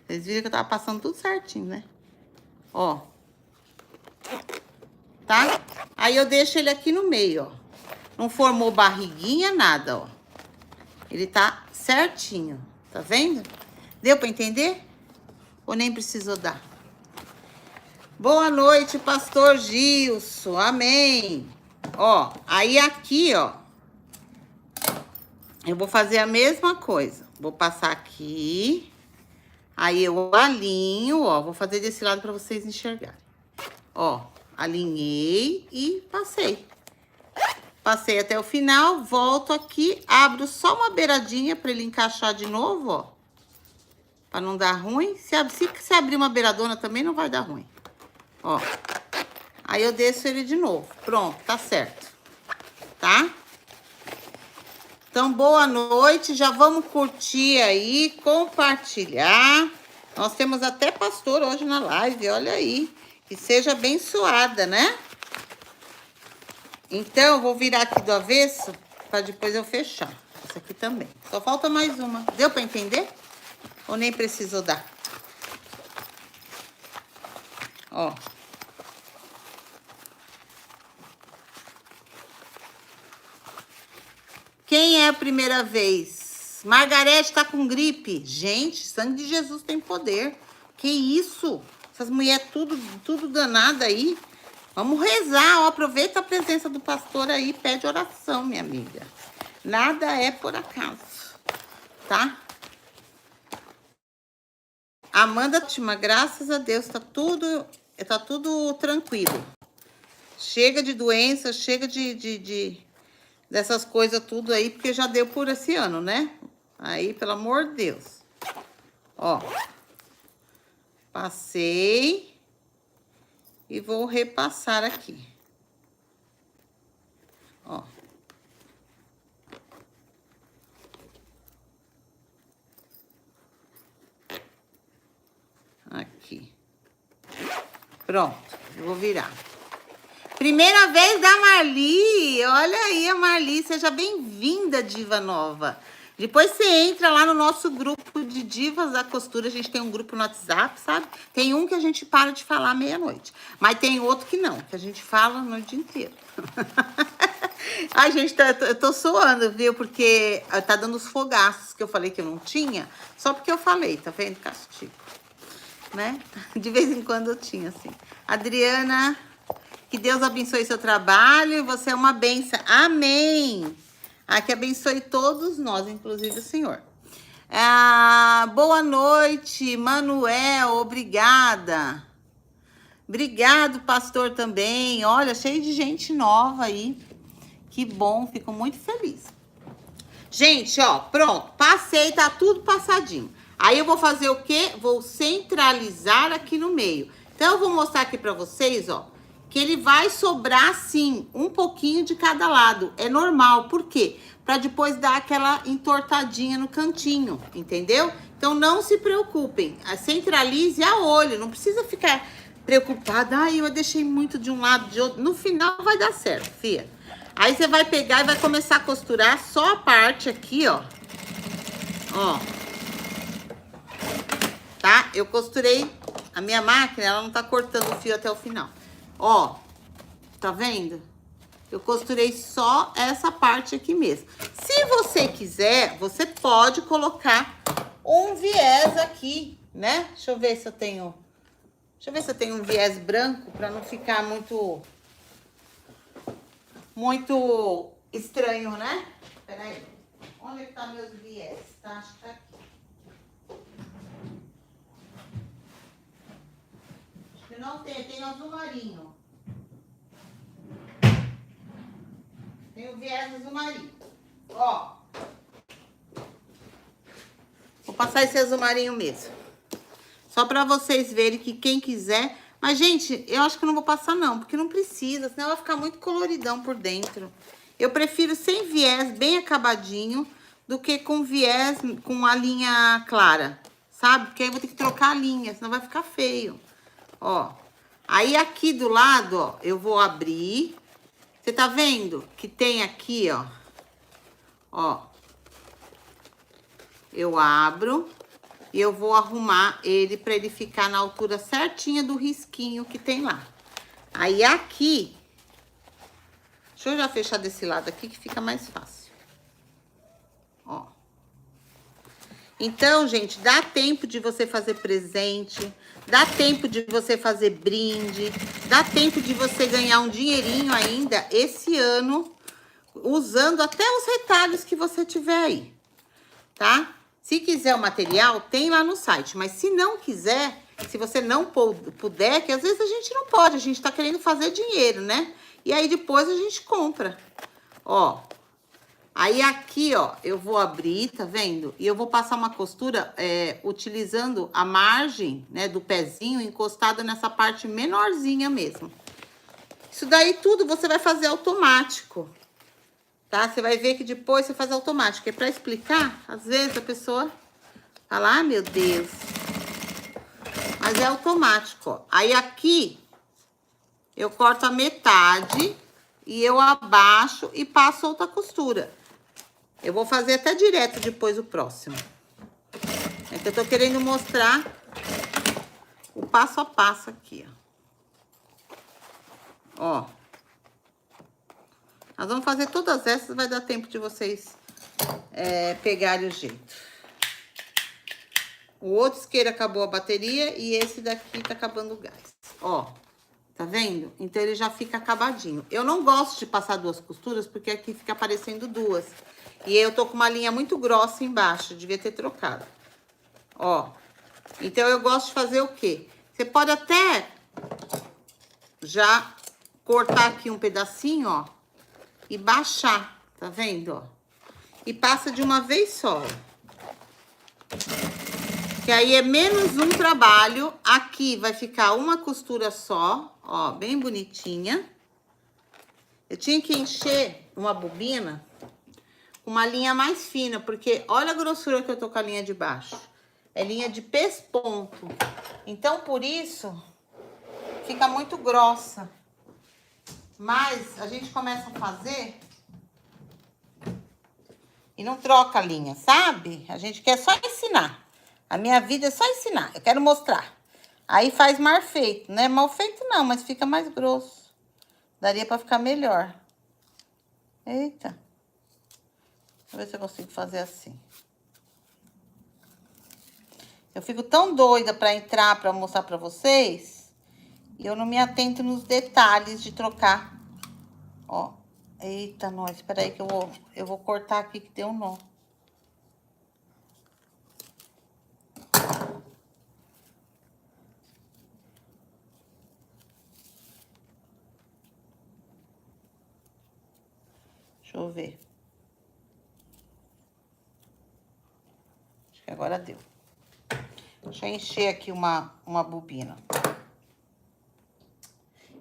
Vocês viram que eu tava passando tudo certinho, né? Ó. Tá? Aí eu deixo ele aqui no meio, ó. Não formou barriguinha, nada, ó. Ele tá certinho. Tá vendo? Deu pra entender? Ou nem precisou dar? Boa noite, pastor Gilson. Amém. Ó, aí aqui, ó. Eu vou fazer a mesma coisa. Vou passar aqui. Aí eu alinho, ó. Vou fazer desse lado pra vocês enxergarem. Ó, alinhei e passei. Passei até o final, volto aqui, abro só uma beiradinha pra ele encaixar de novo, ó. Pra não dar ruim. Se abrir uma beiradona também não vai dar ruim. Ó. Aí eu desço ele de novo. Pronto, tá certo. Tá? Então, boa noite. Já vamos curtir aí, compartilhar. Nós temos até pastor hoje na live, olha aí. Que seja abençoada, né? Então, eu vou virar aqui do avesso para depois eu fechar. Essa aqui também. Só falta mais uma. Deu para entender? Ou nem precisou dar? Ó. Quem é a primeira vez? Margarete tá com gripe. Gente, sangue de Jesus tem poder. Que isso? Essas mulheres tudo danada aí. Vamos rezar, ó. Aproveita a presença do pastor aí, pede oração, minha amiga. Nada é por acaso, tá? Amanda, ótima, graças a Deus, tá tudo tranquilo. Chega de doença, chega dessas coisas tudo aí, porque já deu por esse ano, né? Aí, pelo amor de Deus. Ó. Passei. E vou repassar aqui. Ó. Aqui. Pronto, eu vou virar. Primeira vez da Marli. Olha aí a Marli. Seja bem-vinda, diva nova. Depois você entra lá no nosso grupo de divas da costura. A gente tem um grupo no WhatsApp, sabe? Tem um que a gente para de falar meia-noite. Mas tem outro que não, que a gente fala no dia inteiro. Ai, gente, eu tô suando, viu? Porque tá dando os fogaços que eu falei que eu não tinha. Só porque eu falei, tá vendo? Castigo. né? De vez em quando eu tinha, assim. Adriana, que Deus abençoe seu trabalho e você é uma bênção. Amém! Ah, que abençoe todos nós, inclusive o Senhor. Boa noite, Manuel, obrigada. Obrigado, pastor, também. Olha, cheio de gente nova aí. Que bom, fico muito feliz. Gente, ó, pronto. Passei, tá tudo passadinho. Aí eu vou fazer o quê? Vou centralizar aqui no meio. Então, eu vou mostrar aqui pra vocês, ó, que ele vai sobrar, sim, um pouquinho de cada lado. É normal, por quê? Pra depois dar aquela entortadinha no cantinho, entendeu? Então, não se preocupem. Centralize a olho, não precisa ficar preocupada. Ai, eu deixei muito de um lado, de outro. No final, vai dar certo, fia. Aí, você vai pegar e vai começar a costurar só a parte aqui, ó. Ó. Tá? Eu costurei a minha máquina, ela não tá cortando o fio até o final. Ó, tá vendo? Eu costurei só essa parte aqui mesmo. Se você quiser, você pode colocar um viés aqui, né? Deixa eu ver se eu tenho... Deixa eu ver se eu tenho um viés branco pra não ficar muito estranho, né? Peraí. Onde é que tá meus viés? Tá, acho que tá aqui. Não tem azul marinho. Tem o viés azul marinho. Ó. Vou passar esse azul marinho mesmo. Só pra vocês verem que quem quiser... Mas, gente, eu acho que eu não vou passar não, porque não precisa, senão vai ficar muito coloridão por dentro. Eu prefiro sem viés, bem acabadinho, do que com viés, com a linha clara, sabe? Porque aí eu vou ter que trocar a linha, senão vai ficar feio. Ó. Aí, aqui do lado, ó, eu vou abrir. Você tá vendo que tem aqui, ó. Ó. Eu abro e eu vou arrumar ele pra ele ficar na altura certinha do risquinho que tem lá. Aí, aqui... Deixa eu já fechar desse lado aqui que fica mais fácil. Ó. Então, gente, dá tempo de você fazer presente, dá tempo de você fazer brinde, dá tempo de você ganhar um dinheirinho ainda esse ano, usando até os retalhos que você tiver aí, tá? Se quiser o material, tem lá no site, mas se não quiser, se você não puder, que às vezes a gente não pode, a gente tá querendo fazer dinheiro, né? E aí depois a gente compra, ó. Aí, aqui, ó, eu vou abrir, tá vendo? E eu vou passar uma costura utilizando a margem, né, do pezinho encostado nessa parte menorzinha mesmo. Isso daí tudo você vai fazer automático, tá? Você vai ver que depois você faz automático. É pra explicar, às vezes a pessoa fala, ah, meu Deus. Mas é automático, ó. Aí, aqui, eu corto a metade e eu abaixo e passo outra costura. Eu vou fazer até direto depois o próximo. É que eu tô querendo mostrar o passo a passo aqui, ó. Ó. Nós vamos fazer todas essas, vai dar tempo de vocês pegarem o jeito. O outro isqueiro acabou a bateria e esse daqui tá acabando o gás. Ó, tá vendo? Então, ele já fica acabadinho. Eu não gosto de passar duas costuras, porque aqui fica aparecendo duas. E eu tô com uma linha muito grossa embaixo, devia ter trocado. Ó, então eu gosto de fazer o quê? Você pode até já cortar aqui um pedacinho, ó, e baixar, tá vendo, ó? E passa de uma vez só, que aí é menos um trabalho. Aqui vai ficar uma costura só, ó, bem bonitinha. Eu tinha que encher uma bobina uma linha mais fina, porque olha a grossura que eu tô com a linha de baixo. É linha de pesponto. Então, por isso, fica muito grossa. Mas a gente começa a fazer e não troca a linha, sabe? A gente quer só ensinar. A minha vida é só ensinar. Eu quero mostrar. Aí faz mal feito, né? Mal feito não, mas fica mais grosso. Daria pra ficar melhor. Eita. Deixa eu ver se eu consigo fazer assim. Eu fico tão doida pra entrar, pra mostrar pra vocês. E eu não me atento nos detalhes de trocar. Ó. Eita, nós. Espera aí que eu vou cortar aqui que deu um nó. Deixa eu ver. Acho que agora deu. Deixa eu encher aqui uma bobina.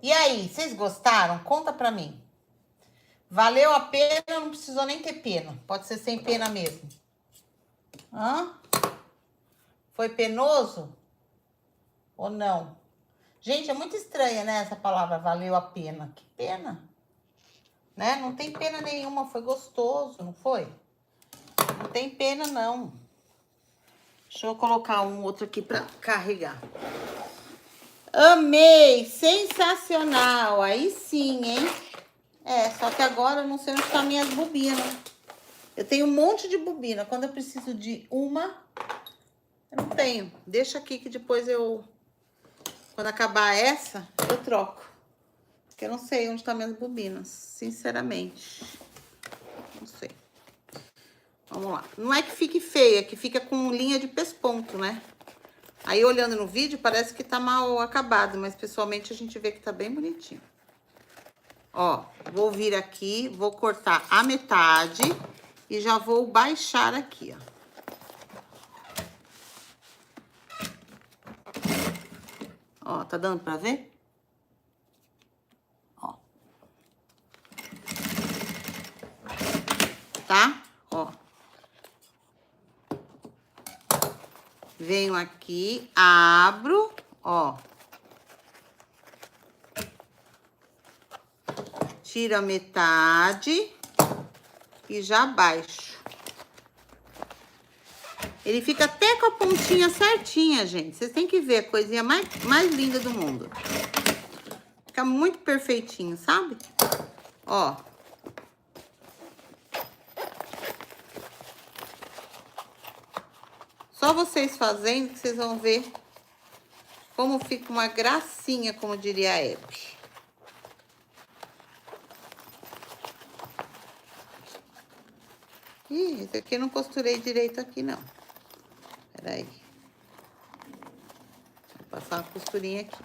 E aí, vocês gostaram? Conta pra mim. Valeu a pena, não precisou nem ter pena. Pode ser sem pena mesmo. Hã? Foi penoso? Ou não? Gente, é muito estranha, né, essa palavra valeu a pena. Que pena? Né? Não tem pena nenhuma, foi gostoso, não foi? Não tem pena, não. Deixa eu colocar um outro aqui pra carregar. Amei! Sensacional! Aí sim, hein? Só que agora eu não sei onde estão minhas bobinas. Eu tenho um monte de bobina. Quando eu preciso de uma, eu não tenho. Deixa aqui que depois quando acabar essa, eu troco. Porque eu não sei onde estão minhas bobinas, sinceramente. Não sei. Vamos lá. Não é que fique feia, é que fica com linha de pesponto, né? Aí, olhando no vídeo, parece que tá mal acabado, mas pessoalmente a gente vê que tá bem bonitinho. Ó, vou vir aqui, vou cortar a metade e já vou baixar aqui, ó. Ó, tá dando pra ver? Ó. Tá? Ó. Venho aqui, abro, ó. Tiro a metade e já baixo. Ele fica até com a pontinha certinha, gente. Vocês têm que ver a coisinha mais linda do mundo. Fica muito perfeitinho, sabe? Ó. Só vocês fazendo que vocês vão ver como fica uma gracinha, como diria a Hebe. Ih, esse aqui eu não costurei direito aqui, não. Peraí. Vou passar uma costurinha aqui.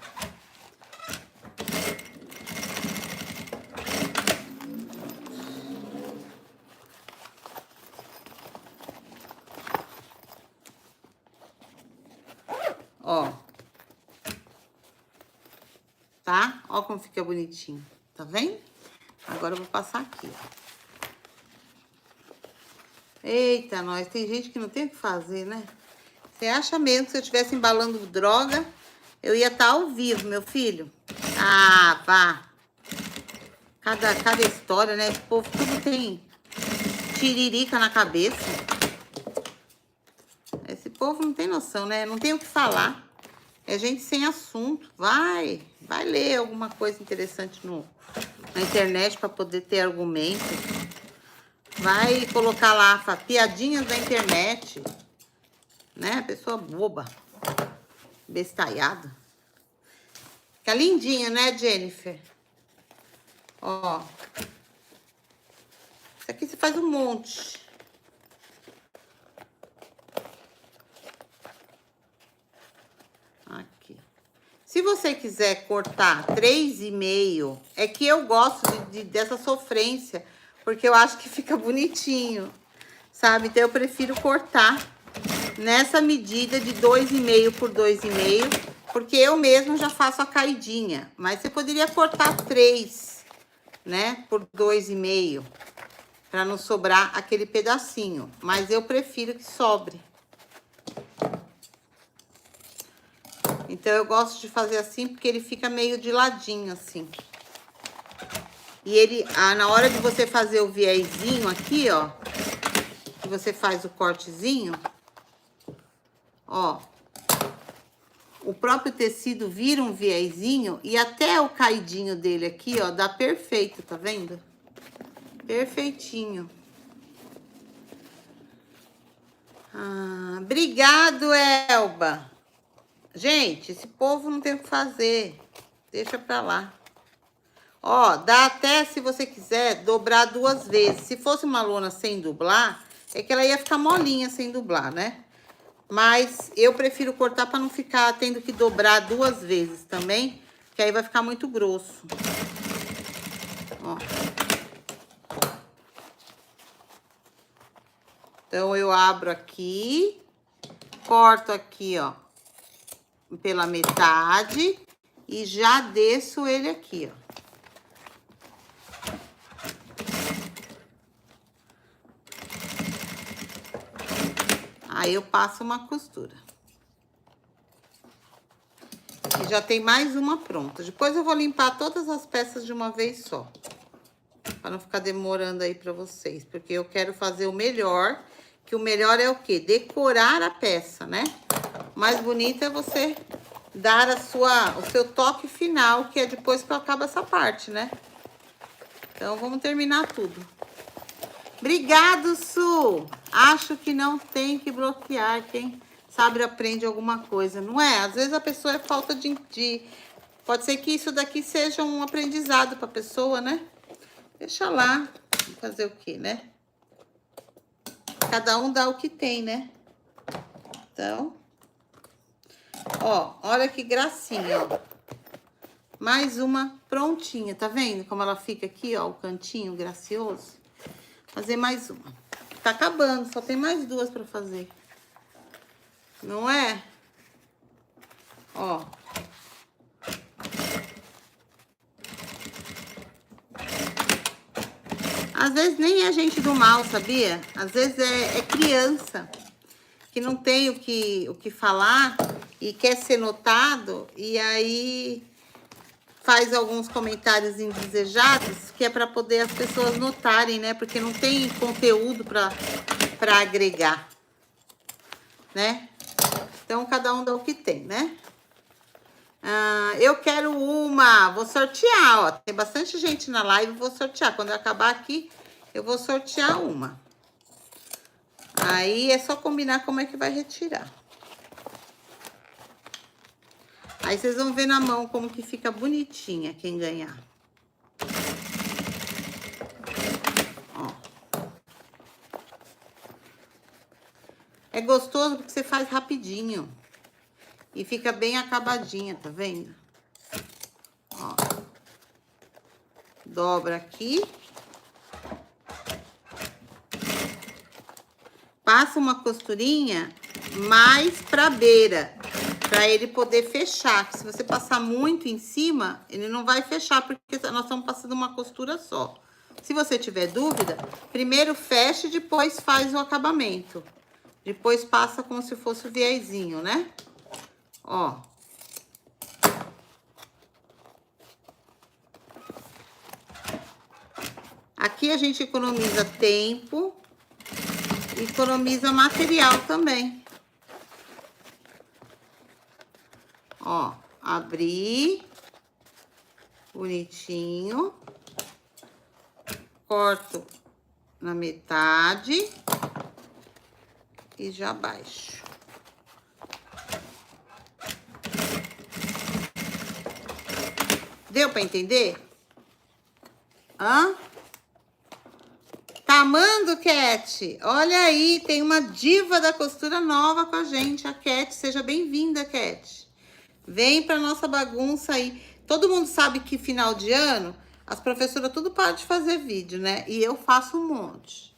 Ó. Tá? Ó como fica bonitinho. Tá vendo? Agora eu vou passar aqui, ó. Eita, nós, tem gente que não tem o que fazer, né? Você acha mesmo que se eu estivesse embalando droga, eu ia estar ao vivo, meu filho? Ah, vá. Cada história, né? Esse povo tudo tem tiririca na cabeça. Esse povo não tem noção, né? Não tem o que falar. É gente sem assunto. Vai ler alguma coisa interessante na internet para poder ter argumento. Vai colocar lá piadinhas da internet, né? Pessoa boba, bestalhada. Fica lindinho, né, Jennifer? Ó. Isso aqui você faz um monte. Aqui. Se você quiser cortar 3,5, é que eu gosto dessa sofrência. Porque eu acho que fica bonitinho, sabe? Então, eu prefiro cortar nessa medida de 2,5 por 2,5, porque eu mesma já faço a caidinha. Mas você poderia cortar 3, né? Por 2,5, para não sobrar aquele pedacinho. Mas eu prefiro que sobre. Então, eu gosto de fazer assim, porque ele fica meio de ladinho, assim. E ele, na hora de você fazer o viezinho aqui, ó, que você faz o cortezinho, ó, o próprio tecido vira um viezinho e até o caidinho dele aqui, ó, dá perfeito, tá vendo? Perfeitinho. Ah, Obrigado, Elba. Gente, esse povo não tem o que fazer. Deixa pra lá. Ó, dá até, se você quiser, dobrar 2 vezes. Se fosse uma lona sem dublar, é que ela ia ficar molinha sem dublar, né? Mas eu prefiro cortar para não ficar tendo que dobrar 2 vezes também, que aí vai ficar muito grosso. Ó. Então, eu abro aqui, corto aqui, ó, pela metade e já desço ele aqui, ó. Aí eu passo uma costura. E já tem mais uma pronta. Depois eu vou limpar todas as peças de uma vez só. Pra não ficar demorando aí pra vocês. Porque eu quero fazer o melhor. Que o melhor é o quê? Decorar a peça, né? O mais bonito é você dar o seu toque final, que é depois que eu acabo essa parte, né? Então, vamos terminar tudo. Obrigado, Su! Acho que não tem que bloquear. Quem sabe aprende alguma coisa, não é? Às vezes a pessoa é falta de... Pode ser que isso daqui seja um aprendizado para a pessoa, né? Deixa lá. Fazer o quê, né? Cada um dá o que tem, né? Então... Ó, olha que gracinha, ó. Mais uma prontinha, tá vendo como ela fica aqui, ó, o cantinho gracioso? Fazer mais uma. Tá acabando, só tem mais 2 pra fazer. Não é? Ó. Às vezes nem é gente do mal, sabia? Às vezes é criança que não tem o que falar e quer ser notado, e aí faz alguns comentários indesejados, que é para poder as pessoas notarem, né? Porque não tem conteúdo para agregar, né? Então, cada um dá o que tem, né? Eu quero uma, vou sortear, ó. Tem bastante gente na live, vou sortear. Quando eu acabar aqui, eu vou sortear uma. Aí, é só combinar como é que vai retirar. Aí, vocês vão ver na mão como que fica bonitinha quem ganhar. Ó. É gostoso porque você faz rapidinho. E fica bem acabadinha, tá vendo? Ó. Dobra aqui. Passa uma costurinha mais pra beira, pra ele poder fechar. Se você passar muito em cima, ele não vai fechar, porque nós estamos passando uma costura só. Se você tiver dúvida, primeiro fecha e depois faz o acabamento. Depois passa como se fosse o viezinho, né? Ó. Aqui a gente economiza tempo. Economiza material também. Ó, abri. Bonitinho. Corto na metade. E já baixo. Deu pra entender? Hã? Tá amando, Cat? Olha aí, tem uma diva da costura nova com a gente, a Cat. Seja bem-vinda, Cat. Vem pra nossa bagunça aí. Todo mundo sabe que final de ano, as professoras tudo param de fazer vídeo, né? E eu faço um monte.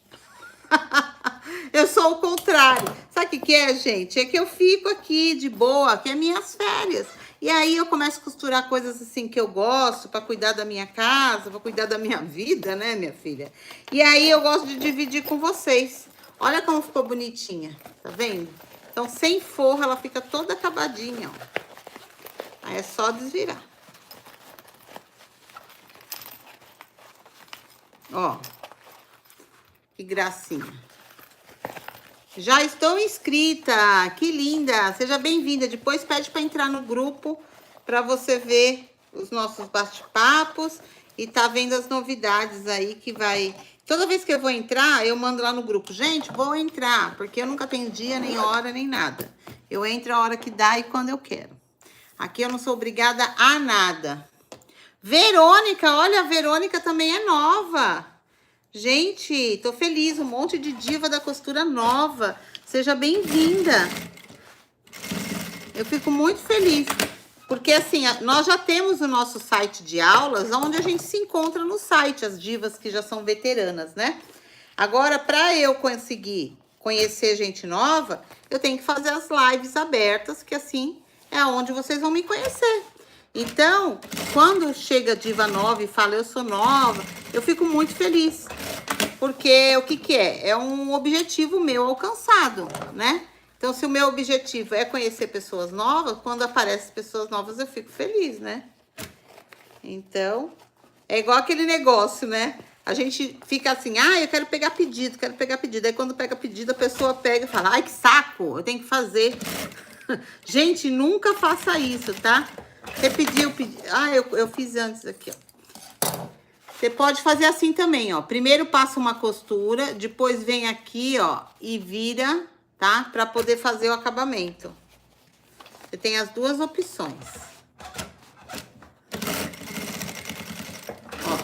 Eu sou o contrário. Sabe o que é, gente? É que eu fico aqui de boa, que é minhas férias. E aí eu começo a costurar coisas assim que eu gosto, para cuidar da minha casa, para cuidar da minha vida, né, minha filha? E aí eu gosto de dividir com vocês. Olha como ficou bonitinha, tá vendo? Então, sem forro, ela fica toda acabadinha, ó. Aí é só desvirar. Ó. Que gracinha. Já estou inscrita, que linda, seja bem-vinda. Depois pede para entrar no grupo para você ver os nossos bate-papos e tá vendo as novidades aí que vai Toda vez que eu vou entrar, eu mando lá no grupo. Gente, vou entrar, porque eu nunca tenho dia, nem hora, nem nada. Eu entro a hora que dá e quando eu quero. Aqui eu não sou obrigada a nada. Verônica, olha, a Verônica também é nova. Gente, tô feliz, um monte de diva da costura nova. Seja bem-vinda. Eu fico muito feliz. Porque assim, nós já temos o nosso site de aulas, onde a gente se encontra no site, as divas que já são veteranas, né? Agora, para eu conseguir conhecer gente nova, eu tenho que fazer as lives abertas, que assim é onde vocês vão me conhecer. Então, quando chega diva nova e fala eu sou nova, eu fico muito feliz. Porque o que que é? É um objetivo meu alcançado, né? Então, se o meu objetivo é conhecer pessoas novas, quando aparecem pessoas novas, eu fico feliz, né? Então, é igual aquele negócio, né? A gente fica assim, ah, eu quero pegar pedido, quero pegar pedido. Aí, quando pega pedido, a pessoa pega e fala, ai, que saco, eu tenho que fazer. Gente, nunca faça isso, tá? Você pediu, ah, eu fiz antes aqui, ó. Você pode fazer assim também, ó. Primeiro passa uma costura, depois vem aqui, ó, e vira, tá? Pra poder fazer o acabamento. Você tem as duas opções. Ó.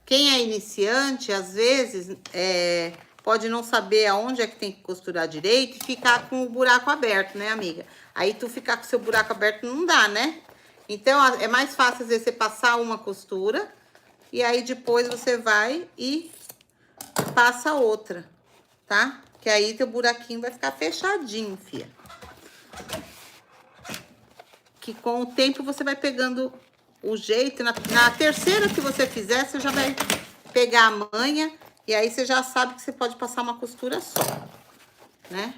Quem é iniciante, às vezes, pode não saber aonde é que tem que costurar direito e ficar com o buraco aberto, né, amiga? Aí tu ficar com o seu buraco aberto não dá, né? Então, é mais fácil, às vezes, você passar uma costura e aí depois você vai e passa outra, tá? Que aí teu buraquinho vai ficar fechadinho, fia. Que com o tempo você vai pegando o jeito. Na terceira que você fizer, você já vai pegar a manha. E aí você já sabe que você pode passar uma costura só, né?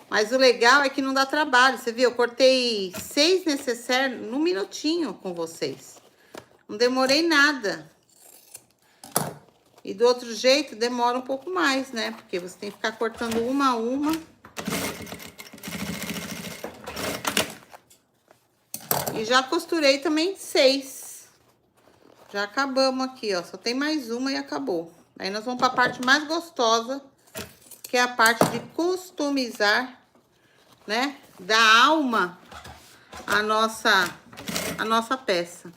Mas o legal é que não dá trabalho. Você viu? Eu cortei 6 necessaires num minutinho com vocês. Não demorei nada. E do outro jeito, demora um pouco mais, né? Porque você tem que ficar cortando uma a uma. E já costurei também 6. Já acabamos aqui, ó. Só tem mais uma e acabou. Aí nós vamos para a parte mais gostosa, que é a parte de customizar, né? Dar alma à nossa peça.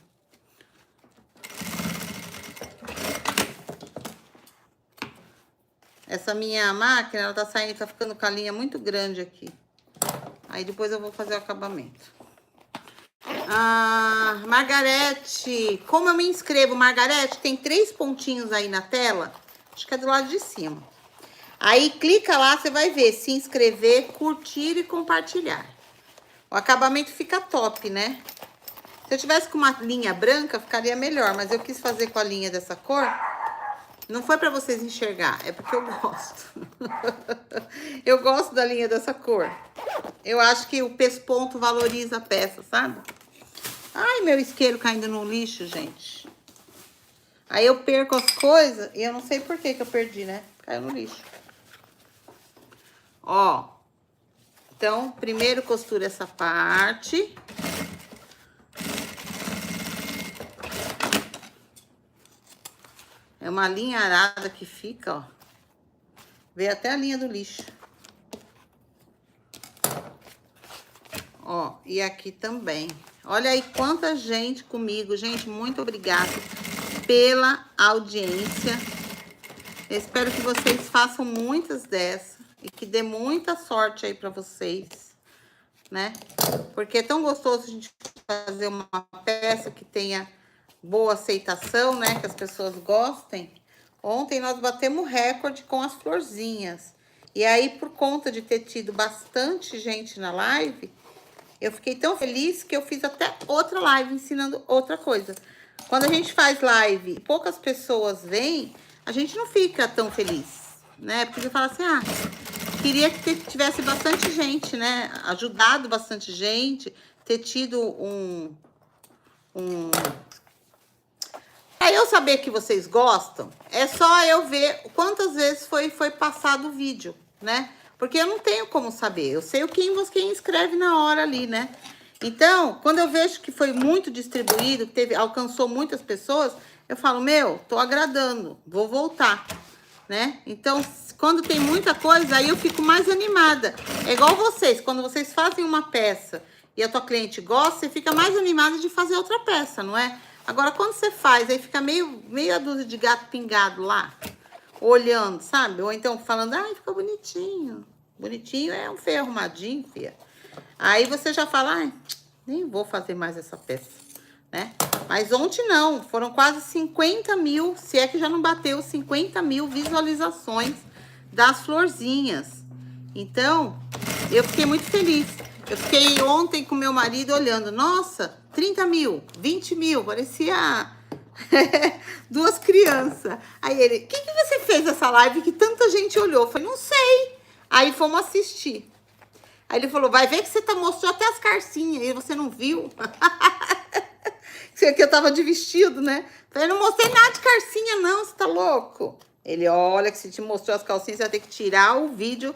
Essa minha máquina, ela tá saindo, tá ficando com a linha muito grande aqui. Aí depois eu vou fazer o acabamento. Ah, Margarete, como eu me inscrevo? Margarete, tem 3 pontinhos aí na tela. Acho que é do lado de cima. Aí clica lá, você vai ver se inscrever, curtir e compartilhar. O acabamento fica top, né? Se eu tivesse com uma linha branca, ficaria melhor. Mas eu quis fazer com a linha dessa cor. Não foi pra vocês enxergar, é porque eu gosto. Eu gosto da linha dessa cor. Eu acho que o pesponto valoriza a peça, sabe? Ai, meu isqueiro caindo no lixo, gente. Aí eu perco as coisas e eu não sei por que eu perdi, né? Caiu no lixo. Ó. Então, primeiro costura essa parte. É uma linha arada que fica, ó. Veio até a linha do lixo. Ó, e aqui também. Olha aí quanta gente comigo. Gente, muito obrigada pela audiência. Eu espero que vocês façam muitas dessas e que dê muita sorte aí pra vocês, né? Porque é tão gostoso a gente fazer uma peça que tenha boa aceitação, né? Que as pessoas gostem. Ontem nós batemos recorde com as florzinhas. E aí, por conta de ter tido bastante gente na live, eu fiquei tão feliz que eu fiz até outra live ensinando outra coisa. Quando a gente faz live e poucas pessoas vêm, a gente não fica tão feliz, né? Porque você fala assim, ah, queria que tivesse bastante gente, né? Ajudado bastante gente, ter tido Pra eu saber que vocês gostam, é só eu ver quantas vezes foi passado o vídeo, né? Porque eu não tenho como saber. Eu sei quem escreve na hora ali, né? Então, quando eu vejo que foi muito distribuído, alcançou muitas pessoas, eu falo, meu, tô agradando, vou voltar, né? Então, quando tem muita coisa, aí eu fico mais animada. É igual vocês, quando vocês fazem uma peça e a tua cliente gosta, você fica mais animada de fazer outra peça, não é? Agora, quando você faz, aí fica meia dúzia de gato pingado lá, olhando, sabe? Ou então falando, ai, ficou bonitinho. Bonitinho é um feio arrumadinho, filha. Aí você já fala, ai, nem vou fazer mais essa peça, né? Mas ontem não, foram quase 50 mil, se é que já não bateu 50 mil visualizações das florzinhas. Então, eu fiquei muito feliz. Eu fiquei ontem com meu marido olhando, nossa, 30 mil, 20 mil, parecia duas crianças. Aí ele, o que você fez essa live que tanta gente olhou? Eu falei, não sei. Aí fomos assistir. Aí ele falou, vai ver que você mostrou até as carcinhas e você não viu. Que eu tava de vestido, né? Falei, não mostrei nada de carcinha não, você tá louco? Ele, olha que se te mostrou as calcinhas, você vai ter que tirar o vídeo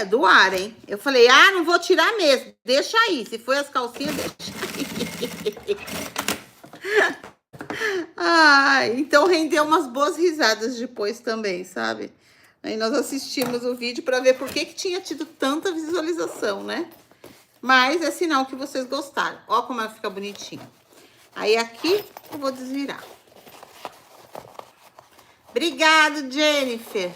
do ar, hein? Eu falei, ah, não vou tirar mesmo, deixa aí. Se foi as calcinhas, deixa aí. Ah, então rendeu umas boas risadas depois também, sabe? Aí nós assistimos o vídeo para ver por que tinha tido tanta visualização, né? Mas é sinal que vocês gostaram. Ó como ela fica bonitinha. Aí aqui eu vou desvirar. Obrigado, Jennifer.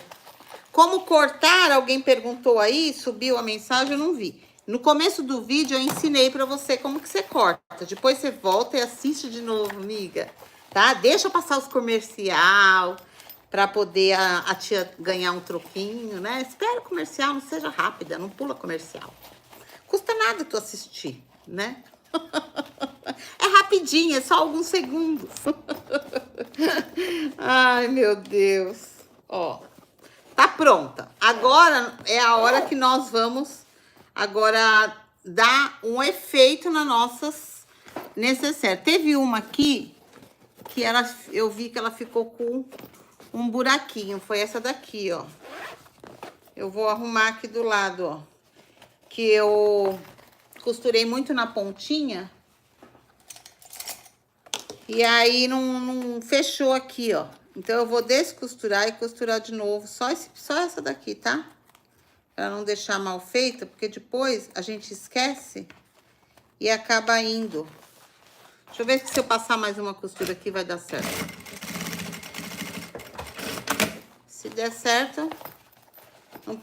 Como cortar? Alguém perguntou aí, subiu a mensagem, eu não vi. No começo do vídeo eu ensinei para você como que você corta. Depois você volta e assiste de novo, amiga. Tá? Deixa eu passar os comercial para poder a tia ganhar um troquinho, né? Espera o comercial, não seja rápida, não pula comercial. Custa nada tu assistir, né? É rapidinho, é só alguns segundos. Ai, meu Deus. Ó, tá pronta. Agora é a hora que nós vamos agora dar um efeito nas nossas necessaires. Teve uma aqui que eu vi que ela ficou com um buraquinho. Foi essa daqui, ó. Eu vou arrumar aqui do lado, ó. Que eu costurei muito na pontinha. E aí não fechou aqui, ó. Então eu vou descosturar e costurar de novo. Só essa daqui, tá? Pra não deixar mal feita, porque depois a gente esquece e acaba indo. Deixa eu ver se eu passar mais uma costura aqui vai dar certo. Se der certo...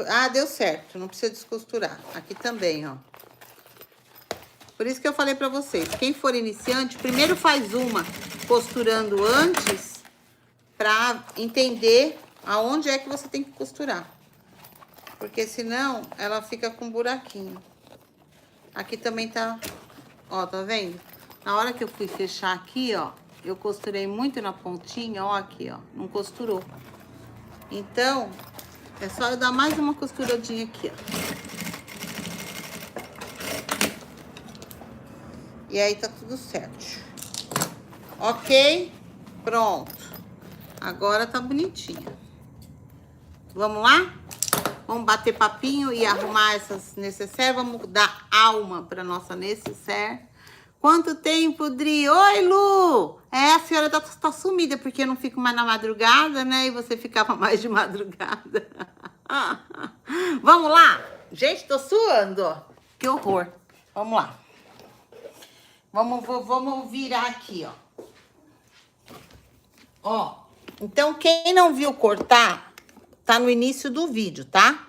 Ah, deu certo. Não precisa descosturar. Aqui também, ó. Por isso que eu falei pra vocês. Quem for iniciante, primeiro faz uma costurando antes pra entender aonde é que você tem que costurar. Porque senão ela fica com buraquinho. Aqui também tá... Ó, tá vendo? Na hora que eu fui fechar aqui, ó, eu costurei muito na pontinha, ó, aqui, ó. Não costurou. Então... é só eu dar mais uma costuradinha aqui, ó. E aí tá tudo certo. Ok? Pronto. Agora tá bonitinha. Vamos lá? Vamos bater papinho e arrumar essas necessaires. Vamos dar alma pra nossa necessaire. Quanto tempo, Dri? Oi, Lu! É, a senhora tá sumida, porque eu não fico mais na madrugada, né? E você ficava mais de madrugada. Vamos lá? Gente, tô suando, ó. Que horror. Vamos lá. Vamos virar aqui, ó. Ó, então quem não viu cortar, tá no início do vídeo, tá?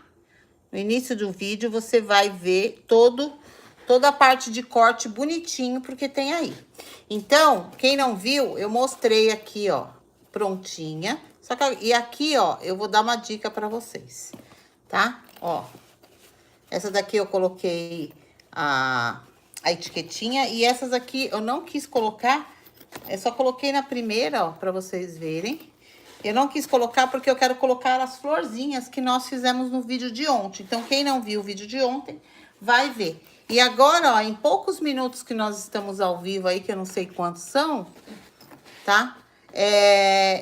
No início do vídeo você vai ver toda a parte de corte bonitinho, porque tem aí. Então, quem não viu, eu mostrei aqui, ó, prontinha. Só que, e aqui, ó, eu vou dar uma dica pra vocês, tá? Ó, essa daqui eu coloquei a etiquetinha, e essas aqui eu não quis colocar, eu só coloquei na primeira, ó, pra vocês verem. Eu não quis colocar porque eu quero colocar as florzinhas que nós fizemos no vídeo de ontem. Então, quem não viu o vídeo de ontem, vai ver. E agora, ó, em poucos minutos que nós estamos ao vivo aí, que eu não sei quantos são, tá?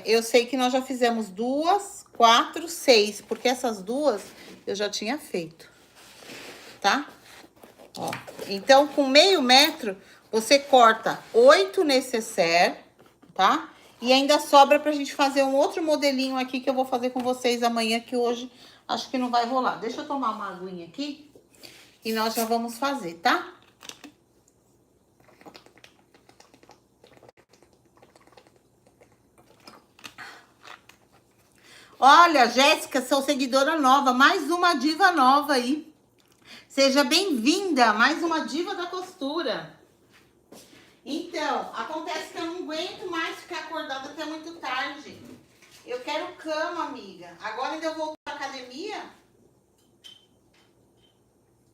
Eu sei que nós já fizemos 2, 4, 6, porque essas duas eu já tinha feito, tá? Ó, então, com meio metro, você corta 8 necessaire, tá? E ainda sobra pra gente fazer um outro modelinho aqui que eu vou fazer com vocês amanhã, que hoje acho que não vai rolar. Deixa eu tomar uma aguinha aqui e nós já vamos fazer, tá? Olha, Jéssica, sou seguidora nova, mais uma diva nova aí. Seja bem-vinda, mais uma diva da costura. Então, acontece que eu não aguento mais ficar acordada até muito tarde. Eu quero cama, amiga. Agora ainda eu vou pra academia.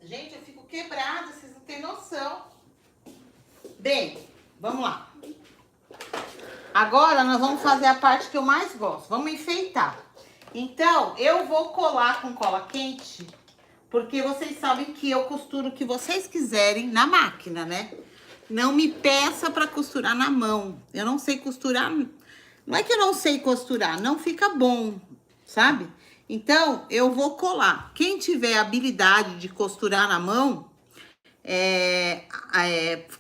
Gente, eu fico quebrada, vocês não têm noção. Bem, vamos lá. Agora nós vamos fazer a parte que eu mais gosto. Vamos enfeitar. Então, eu vou colar com cola quente, porque vocês sabem que eu costuro o que vocês quiserem na máquina, né? Não me peça para costurar na mão. Eu não sei costurar. Não é que eu não sei costurar, não fica bom, sabe? Então, eu vou colar. Quem tiver habilidade de costurar na mão,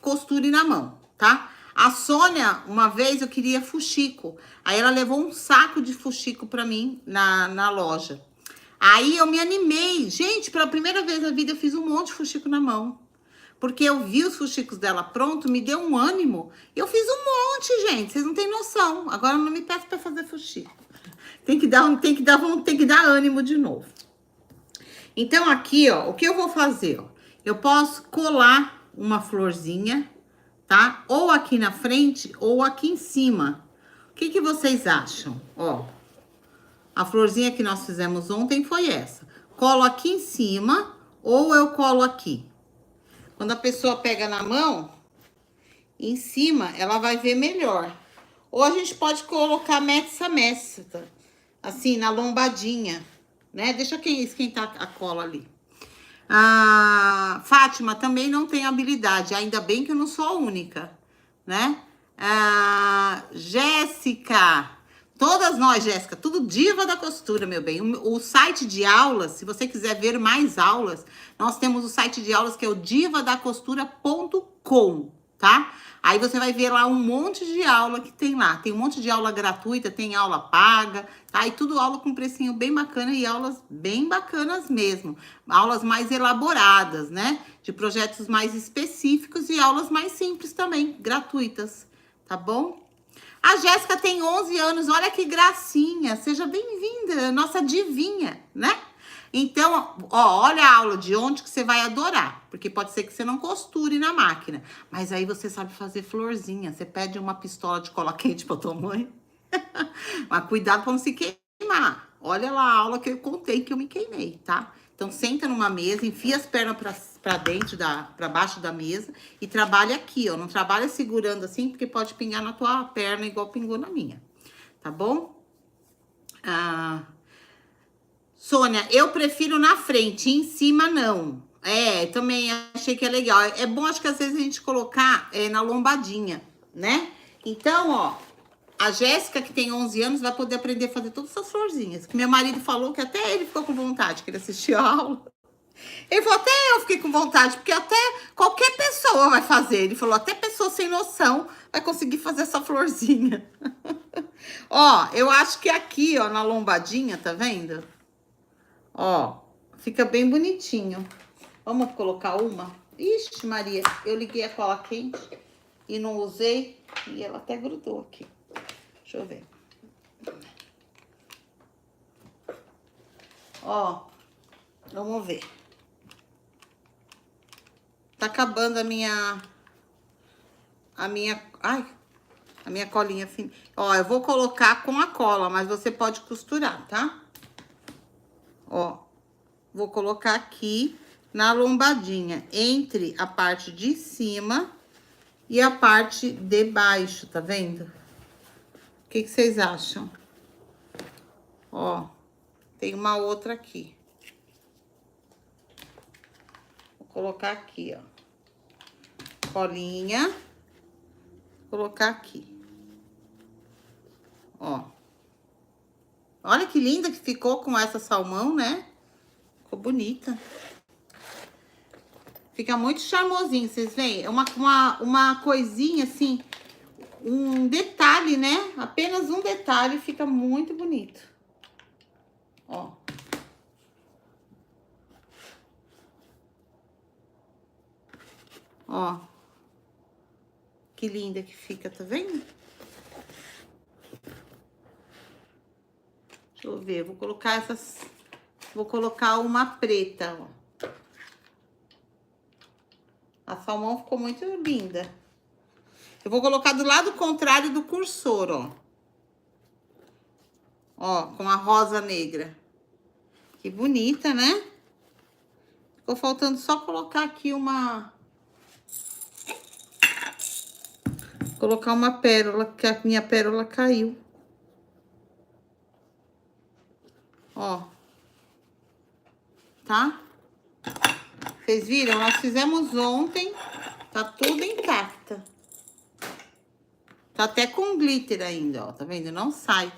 costure na mão, tá? A Sônia, uma vez eu queria fuxico. Aí ela levou um saco de fuxico pra mim na loja. Aí eu me animei. Gente, pela primeira vez na vida eu fiz um monte de fuxico na mão. Porque eu vi os fuxicos dela pronto, me deu um ânimo. Eu fiz um monte, gente. Vocês não têm noção. Agora não me peço pra fazer fuxico. Tem que dar ânimo de novo. Então aqui, ó, o que eu vou fazer, ó? Eu posso colar uma florzinha, tá? Ou aqui na frente ou aqui em cima. O que que vocês acham? Ó, a florzinha que nós fizemos ontem foi essa. Colo aqui em cima ou eu colo aqui. Quando a pessoa pega na mão, em cima, ela vai ver melhor. Ou a gente pode colocar meça, assim, na lombadinha, né? Deixa quem esquentar a cola ali. Fátima também não tem habilidade, ainda bem que eu não sou a única, né? Jéssica, todas nós, Jéssica, tudo diva da costura, meu bem. O site de aulas, se você quiser ver mais aulas, nós temos o site de aulas que é o divadacostura.com, tá? Aí você vai ver lá um monte de aula que tem lá. Tem um monte de aula gratuita, tem aula paga, tá? E tudo aula com precinho bem bacana e aulas bem bacanas mesmo. Aulas mais elaboradas, né? De projetos mais específicos e aulas mais simples também, gratuitas, tá bom? A Jéssica tem 11 anos, olha que gracinha. Seja bem-vinda, nossa divinha, né? Então, ó, olha a aula de ontem que você vai adorar. Porque pode ser que você não costure na máquina. Mas aí você sabe fazer florzinha. Você pede uma pistola de cola quente pra tua mãe. Mas cuidado pra não se queimar. Olha lá a aula que eu contei que eu me queimei, tá? Então, senta numa mesa, enfia as pernas pra dentro, pra baixo da mesa. E trabalha aqui, ó. Não trabalha segurando assim, porque pode pingar na tua perna igual pingou na minha. Tá bom? Sônia, eu prefiro na frente, em cima não. Também achei que é legal. É bom, acho que às vezes a gente colocar na lombadinha, né? Então, ó, a Jéssica, que tem 11 anos, vai poder aprender a fazer todas essas florzinhas. Meu marido falou que até ele ficou com vontade, que ele assistiu a aula. Ele falou, até eu fiquei com vontade, porque até qualquer pessoa vai fazer. Ele falou, até pessoa sem noção vai conseguir fazer essa florzinha. Ó, eu acho que aqui, ó, na lombadinha, tá vendo? Ó, fica bem bonitinho. Vamos colocar uma? Ixi, Maria, eu liguei a cola quente e não usei. E ela até grudou aqui. Deixa eu ver. Ó, vamos ver. Tá acabando a minha colinha fina. Ó, eu vou colocar com a cola, mas você pode costurar, tá? Ó, vou colocar aqui na lombadinha, entre a parte de cima e a parte de baixo, tá vendo? O que vocês acham? Ó, tem uma outra aqui. Vou colocar aqui, ó. Colinha. Vou colocar aqui. Ó. Olha que linda que ficou com essa salmão, né? Ficou bonita. Fica muito charmosinho, vocês veem? É uma coisinha assim. um detalhe, né? Apenas um detalhe, fica muito bonito. Ó. Ó. Que linda que fica, tá vendo? Deixa eu ver, vou colocar essas... Vou colocar uma preta, ó. A salmão ficou muito linda. Eu vou colocar do lado contrário do cursor, ó. Ó, com a rosa negra. Que bonita, né? Ficou faltando só colocar aqui uma... Colocar uma pérola, que a minha pérola caiu. Ó. Tá? Vocês viram? Nós fizemos ontem. Tá tudo intacta. Tá até com glitter ainda, ó. Tá vendo? Não sai.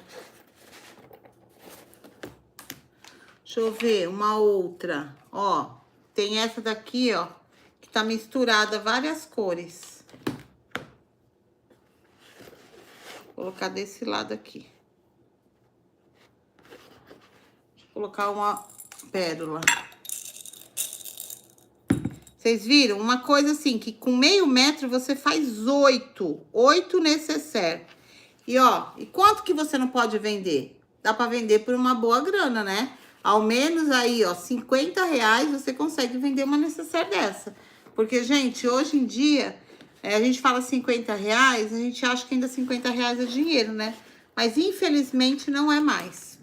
Deixa eu ver uma outra. Ó, tem essa daqui, ó. Que tá misturada várias cores. Vou colocar desse lado aqui. Deixa eu colocar uma pérola. Vocês viram? Uma coisa assim, que com meio metro você faz 8 necessaire. E ó, e quanto que você não pode vender? Dá pra vender por uma boa grana, né? Ao menos aí, ó, 50 reais você consegue vender uma necessaire dessa. Porque, gente, hoje em dia, a gente fala 50 reais, a gente acha que ainda 50 reais é dinheiro, né? Mas, infelizmente, não é mais.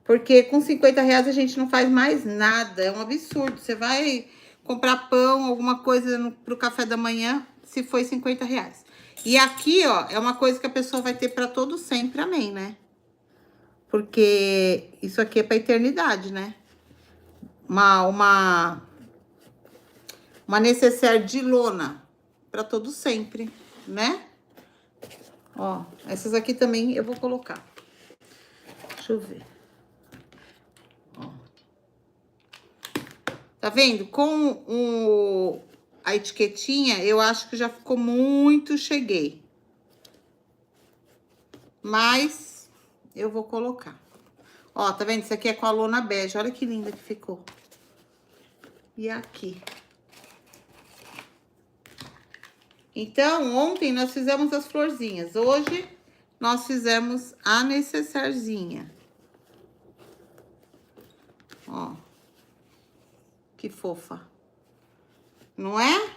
Porque com 50 reais a gente não faz mais nada, é um absurdo. Você vai comprar pão, alguma coisa pro café da manhã, se foi 50 reais. E aqui, ó, é uma coisa que a pessoa vai ter pra todo sempre, amém, né? Porque isso aqui é pra eternidade, né? Uma necessaire de lona pra todo sempre, né? Ó, essas aqui também eu vou colocar. Deixa eu ver. Ó. Tá vendo? Com a etiquetinha, eu acho que já ficou muito cheguei. Mas eu vou colocar. Ó, tá vendo? Isso aqui é com a lona bege. Olha que linda que ficou. E aqui. Então, ontem nós fizemos as florzinhas. Hoje, nós fizemos a necessairezinha. Ó. Que fofa. Não é?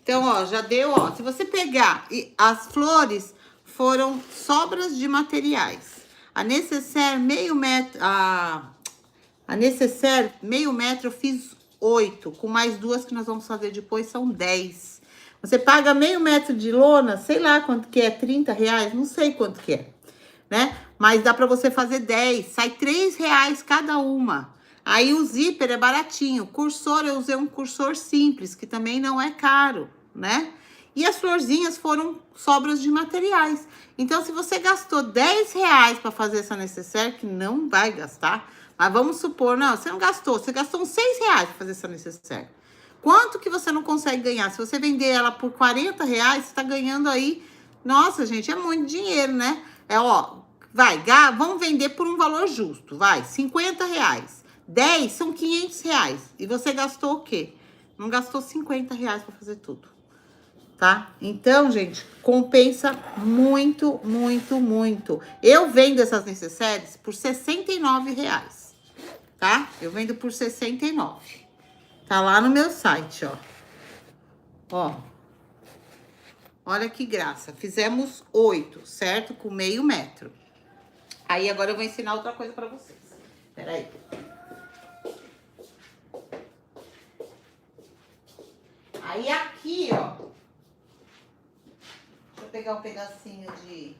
Então, ó, já deu, ó. Se você pegar... E as flores foram sobras de materiais. A necessaire, meio metro... A necessaire, meio metro, eu fiz 8. Com mais 2 que nós vamos fazer depois, são 10. Você paga meio metro de lona, sei lá quanto que é, 30 reais, não sei quanto que é, né? Mas dá pra você fazer 10, sai 3 reais cada uma. Aí o zíper é baratinho. Cursor, eu usei um cursor simples, que também não é caro, né? E as florzinhas foram sobras de materiais. Então, se você gastou 10 reais pra fazer essa necessaire, que não vai gastar, mas vamos supor, não, você não gastou, você gastou uns 6 reais pra fazer essa necessaire. Quanto que você não consegue ganhar? Se você vender ela por 40 reais, você tá ganhando aí... Nossa, gente, é muito dinheiro, né? É, ó, vai, vamos vender por um valor justo, vai, 50 reais. 10 são 500 reais. E você gastou o quê? Não gastou 50 reais pra fazer tudo, tá? Então, gente, compensa muito, muito, muito. Eu vendo essas necessaires por 69 reais, tá? Eu vendo por 69. Tá lá no meu site, ó. Ó. Olha que graça. Fizemos 8, certo? Com meio metro. Aí, agora eu vou ensinar outra coisa pra vocês. Peraí. Aí, aqui, ó. Deixa eu pegar um pedacinho de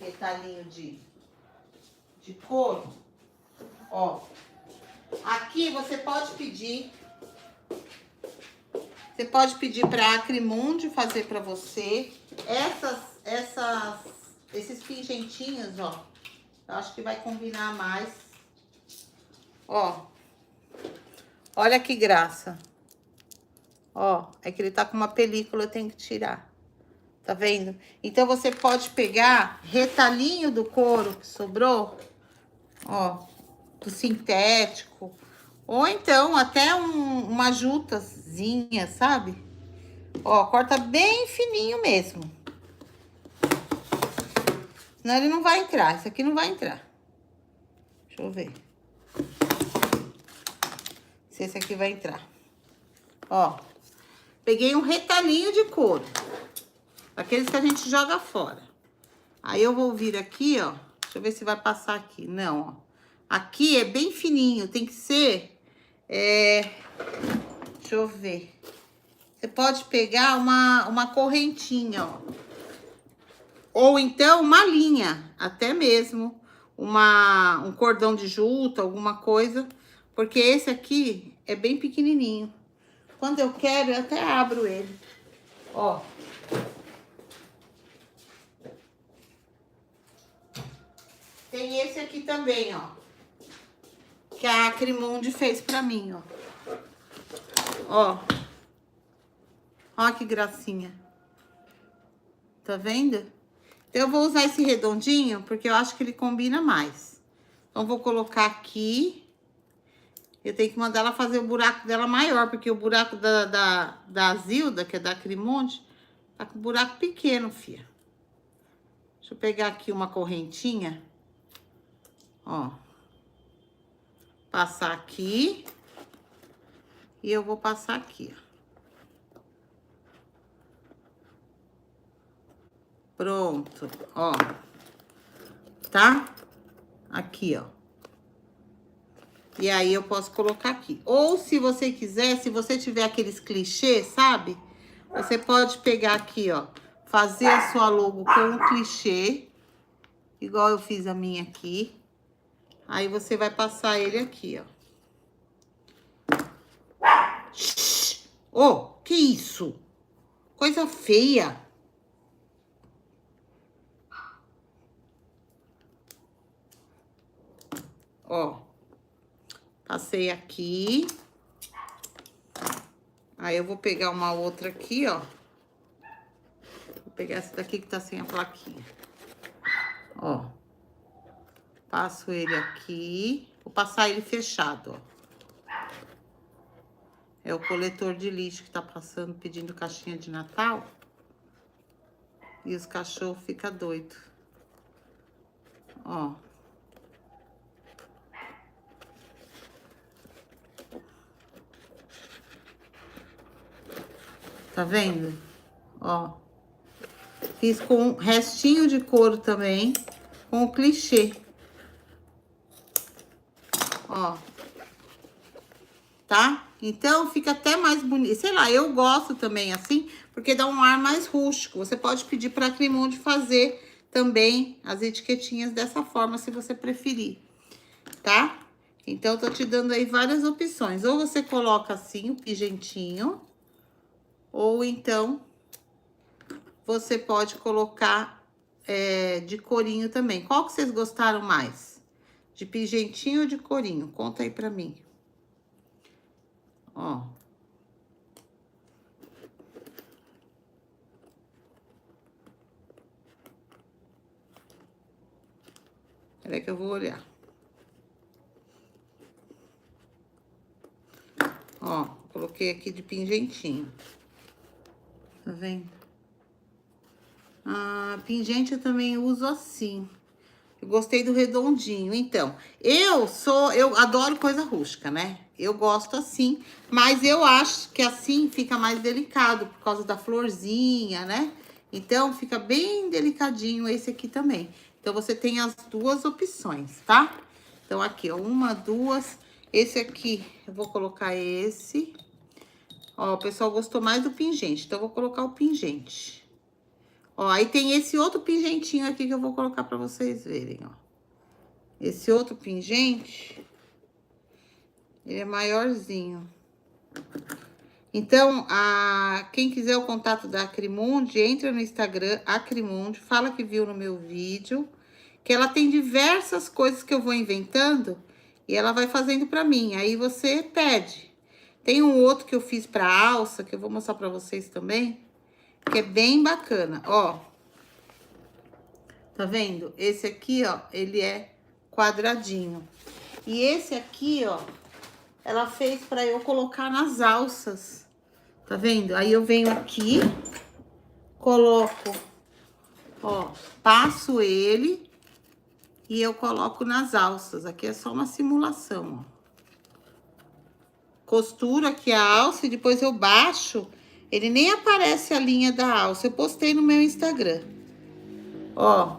retalhinho de couro. Ó. Aqui, você pode pedir... Você pode pedir para a Acrimundi fazer para você. Esses pingentinhos, ó. Eu acho que vai combinar mais. Ó. Olha que graça. Ó, é que ele tá com uma película, eu tenho que tirar. Tá vendo? Então, você pode pegar retalhinho do couro que sobrou, ó, do sintético, ou então até uma jutazinha, sabe? Ó, corta bem fininho mesmo. Senão ele não vai entrar, esse aqui não vai entrar. Deixa eu ver. Se esse aqui vai entrar. Ó, peguei um retalhinho de couro. Aqueles que a gente joga fora. Aí eu vou vir aqui, ó. Deixa eu ver se vai passar aqui. Não, ó. Aqui é bem fininho, tem que ser... deixa eu ver. Você pode pegar uma correntinha, ó. Ou então uma linha, até mesmo. Um cordão de juta, alguma coisa. Porque esse aqui é bem pequenininho. Quando eu quero, eu até abro ele. Ó. Tem esse aqui também, ó. Que a Acrimonde fez pra mim, ó. Ó. Ó que gracinha. Tá vendo? Eu vou usar esse redondinho, porque eu acho que ele combina mais. Então, vou colocar aqui. Eu tenho que mandar ela fazer o buraco dela maior, porque o buraco da Zilda, que é da Acrimonde, tá com buraco pequeno, fia. Deixa eu pegar aqui uma correntinha. Ó. Passar aqui. E eu vou passar aqui, ó. Pronto, ó. Tá? Aqui, ó. E aí, eu posso colocar aqui. Ou, se você quiser, se você tiver aqueles clichês, sabe? Você pode pegar aqui, ó. Fazer a sua logo com um clichê. Igual eu fiz a minha aqui. Aí, você vai passar ele aqui, ó. Ô, oh, que isso? Coisa feia. Ó. Passei aqui. Aí, eu vou pegar uma outra aqui, ó. Vou pegar essa daqui que tá sem a plaquinha. Ó. Passo ele aqui. Vou passar ele fechado, ó. É o coletor de lixo que tá passando, pedindo caixinha de Natal. E os cachorros ficam doidos. Ó. Tá vendo? Ó. Fiz com restinho de couro também, com o clichê. Ó. Tá? Então, fica até mais bonito. Sei lá, eu gosto também assim, porque dá um ar mais rústico. Você pode pedir pra Acrimonde fazer também as etiquetinhas dessa forma, se você preferir. Tá? Então, eu tô te dando aí várias opções. Ou você coloca assim, o pigentinho. Ou então, você pode colocar de corinho também. Qual que vocês gostaram mais? De pigentinho ou de corinho? Conta aí pra mim. Ó. Peraí que eu vou olhar. Ó, coloquei aqui de pingentinho. Tá vendo? Ah, pingente eu também uso assim. Eu gostei do redondinho. Então, eu adoro coisa rústica, né? Eu gosto assim, mas eu acho que assim fica mais delicado, por causa da florzinha, né? Então, fica bem delicadinho esse aqui também. Então, você tem as duas opções, tá? Então, aqui, ó, uma, duas. Esse aqui, eu vou colocar esse. Ó, o pessoal gostou mais do pingente, então eu vou colocar o pingente. Ó, aí tem esse outro pingentinho aqui que eu vou colocar pra vocês verem, ó. Esse outro pingente, ele é maiorzinho. Então, quem quiser o contato da Acrimonde, entra no Instagram, Acrimonde, fala que viu no meu vídeo, que ela tem diversas coisas que eu vou inventando e ela vai fazendo pra mim. Aí você pede. Tem um outro que eu fiz pra alça, que eu vou mostrar pra vocês também, que é bem bacana, ó. Tá vendo? Esse aqui, ó, ele é quadradinho. E esse aqui, ó, ela fez pra eu colocar nas alças. Tá vendo? Aí eu venho aqui, coloco, ó, passo ele e eu coloco nas alças. Aqui é só uma simulação, ó. Costuro aqui a alça e depois eu baixo. Ele nem aparece a linha da alça. Eu postei no meu Instagram. Ó.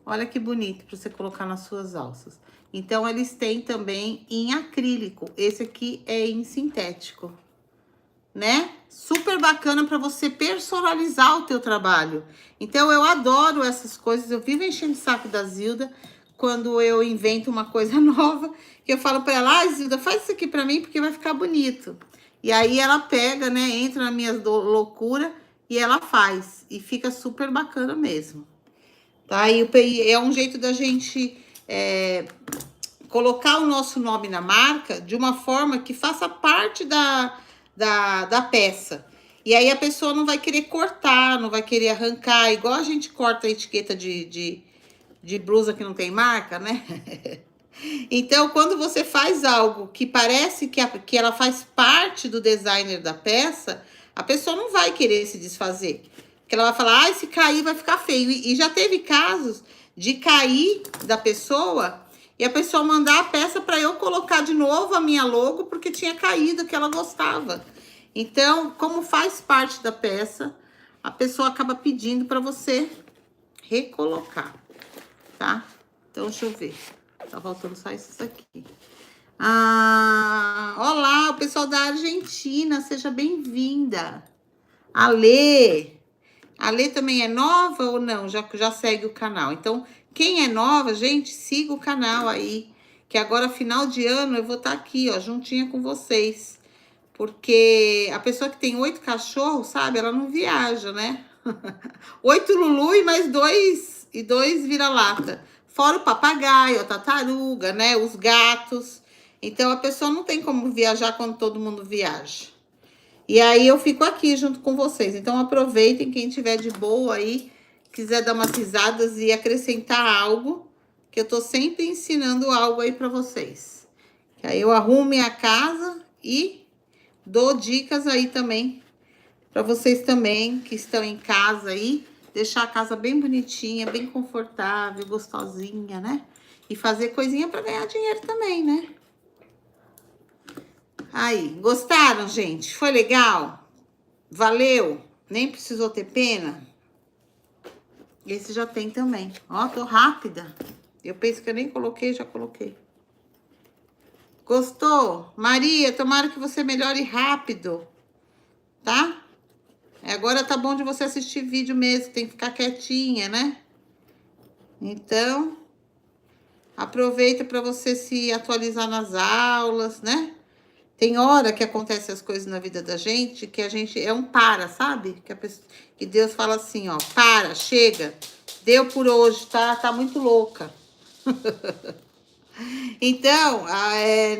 Olha que bonito para você colocar nas suas alças. Então, eles têm também em acrílico. Esse aqui é em sintético, né? Super bacana para você personalizar o teu trabalho. Então, eu adoro essas coisas. Eu vivo enchendo o saco da Zilda quando eu invento uma coisa nova. Que eu falo para ela, ah, Zilda, faz isso aqui para mim porque vai ficar bonito. E aí, ela pega, né? Entra na minha loucura e ela faz. E fica super bacana mesmo. Tá? E é um jeito da gente colocar o nosso nome na marca de uma forma que faça parte da peça. E aí a pessoa não vai querer cortar, não vai querer arrancar, igual a gente corta a etiqueta de blusa que não tem marca, né? Então, quando você faz algo que parece que ela faz parte do designer da peça, a pessoa não vai querer se desfazer. Porque ela vai falar, ah, se cair vai ficar feio. E já teve casos de cair da pessoa e a pessoa mandar a peça para eu colocar de novo a minha logo porque tinha caído, que ela gostava. Então, como faz parte da peça, a pessoa acaba pedindo para você recolocar, tá? Então, deixa eu ver. Tá faltando só isso aqui. Ah, olá, o pessoal da Argentina, seja bem-vinda. Ale também é nova ou não? Já segue o canal. Então, quem é nova, gente, siga o canal aí. Que agora, final de ano, eu vou estar aqui, ó, juntinha com vocês. Porque a pessoa que tem 8 cachorros, sabe? Ela não viaja, né? 8 Lulu e mais 2 vira-lata. Fora o papagaio, a tartaruga, né? Os gatos. Então, a pessoa não tem como viajar quando todo mundo viaja. E aí, eu fico aqui junto com vocês. Então, aproveitem, quem tiver de boa aí, quiser dar umas risadas e acrescentar algo, que eu tô sempre ensinando algo aí pra vocês. Que aí eu arrumo minha casa e dou dicas aí também, pra vocês também, que estão em casa aí, deixar a casa bem bonitinha, bem confortável, gostosinha, né? E fazer coisinha pra ganhar dinheiro também, né? Aí, gostaram, gente? Foi legal? Valeu? Nem precisou ter pena? Esse já tem também. Ó, tô rápida. Eu penso que eu nem coloquei, já coloquei. Gostou? Maria, tomara que você melhore rápido, tá? Agora tá bom de você assistir vídeo mesmo, tem que ficar quietinha, né? Então, aproveita para você se atualizar nas aulas, né? Tem hora que acontecem as coisas na vida da gente, que a gente é um para, sabe? Que Deus fala assim, ó, para, chega, deu por hoje, tá? Tá muito louca. Então,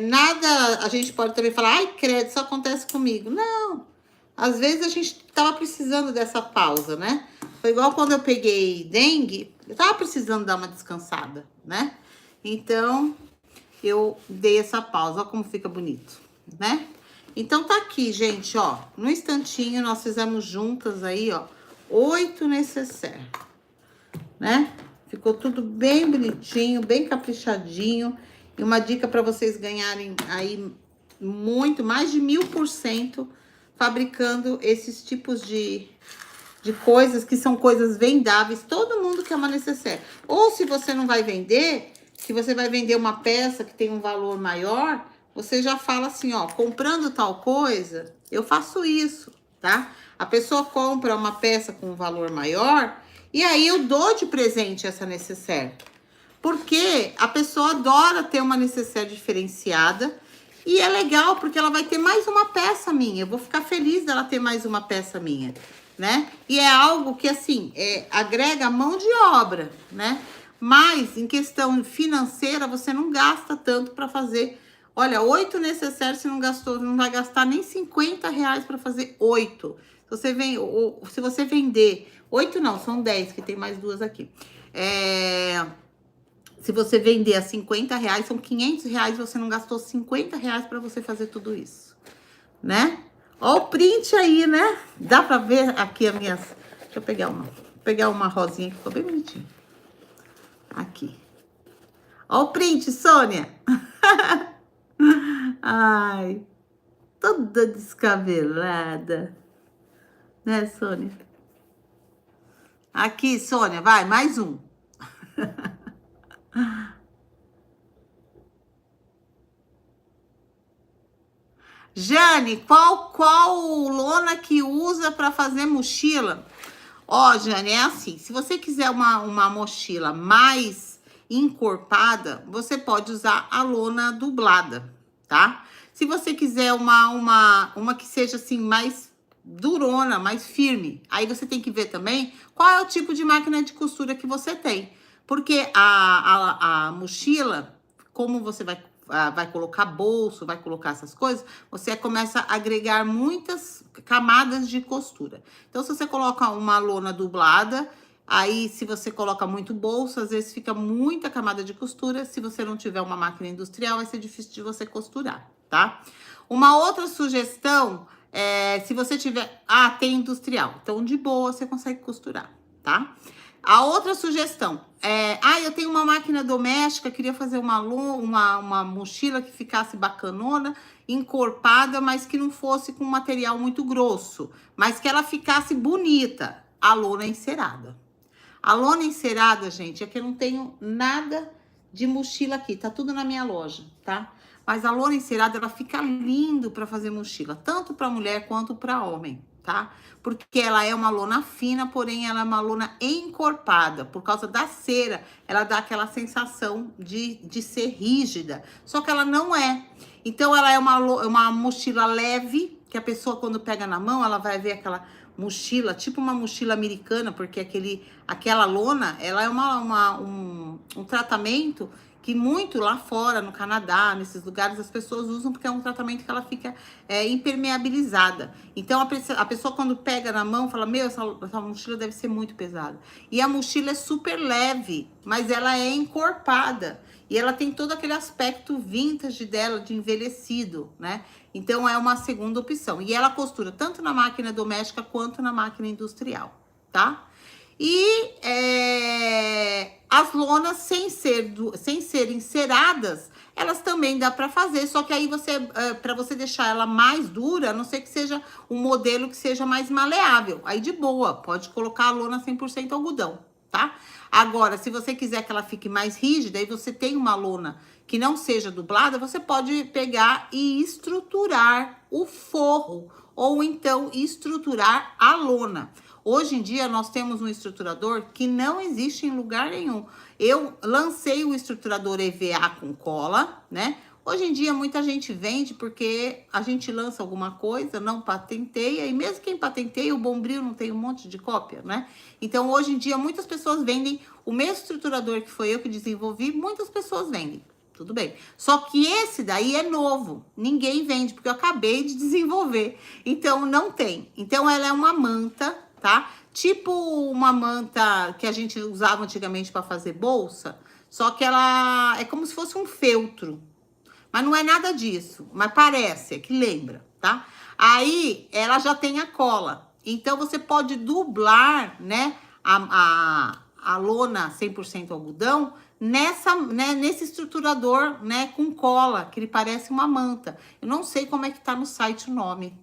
nada, a gente pode também falar, ai, credo, isso acontece comigo. Não, às vezes a gente tava precisando dessa pausa, né? Foi igual quando eu peguei dengue, eu tava precisando dar uma descansada, né? Então, eu dei essa pausa, ó como fica bonito, né? Então, tá aqui, gente, ó, no instantinho nós fizemos juntas aí, ó, 8 necessaires, né? Ficou tudo bem bonitinho, bem caprichadinho. E uma dica para vocês ganharem aí muito, mais de 1000% fabricando esses tipos de coisas que são coisas vendáveis. Todo mundo quer uma necessaire. Ou se você não vai vender, se você vai vender uma peça que tem um valor maior, você já fala assim, ó, comprando tal coisa, eu faço isso, tá? A pessoa compra uma peça com um valor maior e aí eu dou de presente essa necessaire. Porque a pessoa adora ter uma necessaire diferenciada e é legal porque ela vai ter mais uma peça minha. Eu vou ficar feliz dela ter mais uma peça minha, né? E é algo que, assim, agrega mão de obra, né? Mas, em questão financeira, você não gasta tanto para fazer. Olha, 8 necessaires, você não vai gastar nem R$50 para fazer 8. Se você vender 8 não, são 10, que tem mais duas aqui. Se você vender a R$ 50, são R$ 500, você não gastou R$ 50 para você fazer tudo isso, né? Ó o print aí, né? Dá pra ver aqui as minhas... Deixa eu pegar uma rosinha que ficou bem bonitinha. Aqui. Ó o print, Sônia. Ai, toda descabelada. Né, Sônia? Aqui, Sônia, vai, mais um. Jane, qual lona que usa para fazer mochila? Ó, Jane, é assim, se você quiser uma mochila mais encorpada, você pode usar a lona dublada, tá? Se você quiser uma que seja assim mais durona, mais firme, aí você tem que ver também qual é o tipo de máquina de costura que você tem. Porque a mochila, como você vai colocar bolso, vai colocar essas coisas, você começa a agregar muitas camadas de costura. Então, se você coloca uma lona dublada, aí se você coloca muito bolso, às vezes fica muita camada de costura. Se você não tiver uma máquina industrial, vai ser difícil de você costurar, tá? Uma outra sugestão se você tiver... Ah, tem industrial. Então, de boa, você consegue costurar, tá? A outra sugestão eu tenho uma máquina doméstica, queria fazer uma mochila que ficasse bacanona, encorpada, mas que não fosse com material muito grosso, mas que ela ficasse bonita. A lona encerada. A lona encerada, gente, é que eu não tenho nada de mochila aqui, tá tudo na minha loja, tá? Mas a lona encerada, ela fica lindo para fazer mochila, tanto para mulher quanto para homem, tá? Porque ela é uma lona fina, porém ela é uma lona encorpada. Por causa da cera, ela dá aquela sensação de ser rígida. Só que ela não é. Então, ela é uma mochila leve, que a pessoa, quando pega na mão, ela vai ver aquela mochila, tipo uma mochila americana, porque aquela lona, ela é um tratamento que muito lá fora, no Canadá, nesses lugares, as pessoas usam porque é um tratamento que ela fica impermeabilizada. Então, a pessoa quando pega na mão, fala, meu, essa mochila deve ser muito pesada. E a mochila é super leve, mas ela é encorpada. E ela tem todo aquele aspecto vintage dela, de envelhecido, né? Então, é uma segunda opção. E ela costura tanto na máquina doméstica quanto na máquina industrial, tá? E as lonas, sem ser enceradas, elas também dá para fazer, só que aí para você deixar ela mais dura, a não ser que seja um modelo que seja mais maleável, aí de boa, pode colocar a lona 100% algodão, tá? Agora, se você quiser que ela fique mais rígida e você tem uma lona que não seja dublada, você pode pegar e estruturar o forro, ou então estruturar a lona. Hoje em dia, nós temos um estruturador que não existe em lugar nenhum. Eu lancei o estruturador EVA com cola, né? Hoje em dia, muita gente vende porque a gente lança alguma coisa, não patenteia, e mesmo quem patenteia, o Bombril não tem um monte de cópia, né? Então, hoje em dia, muitas pessoas vendem o mesmo estruturador que foi eu que desenvolvi, muitas pessoas vendem. Tudo bem. Só que esse daí é novo. Ninguém vende, porque eu acabei de desenvolver. Então, não tem. Então, ela é uma manta, tá? Tipo uma manta que a gente usava antigamente para fazer bolsa, só que ela é como se fosse um feltro. Mas não é nada disso, mas parece, é que lembra, tá? Aí, ela já tem a cola. Então, você pode dublar, né, a lona 100% algodão nesse estruturador, né, com cola, que ele parece uma manta. Eu não sei como é que tá no site o nome.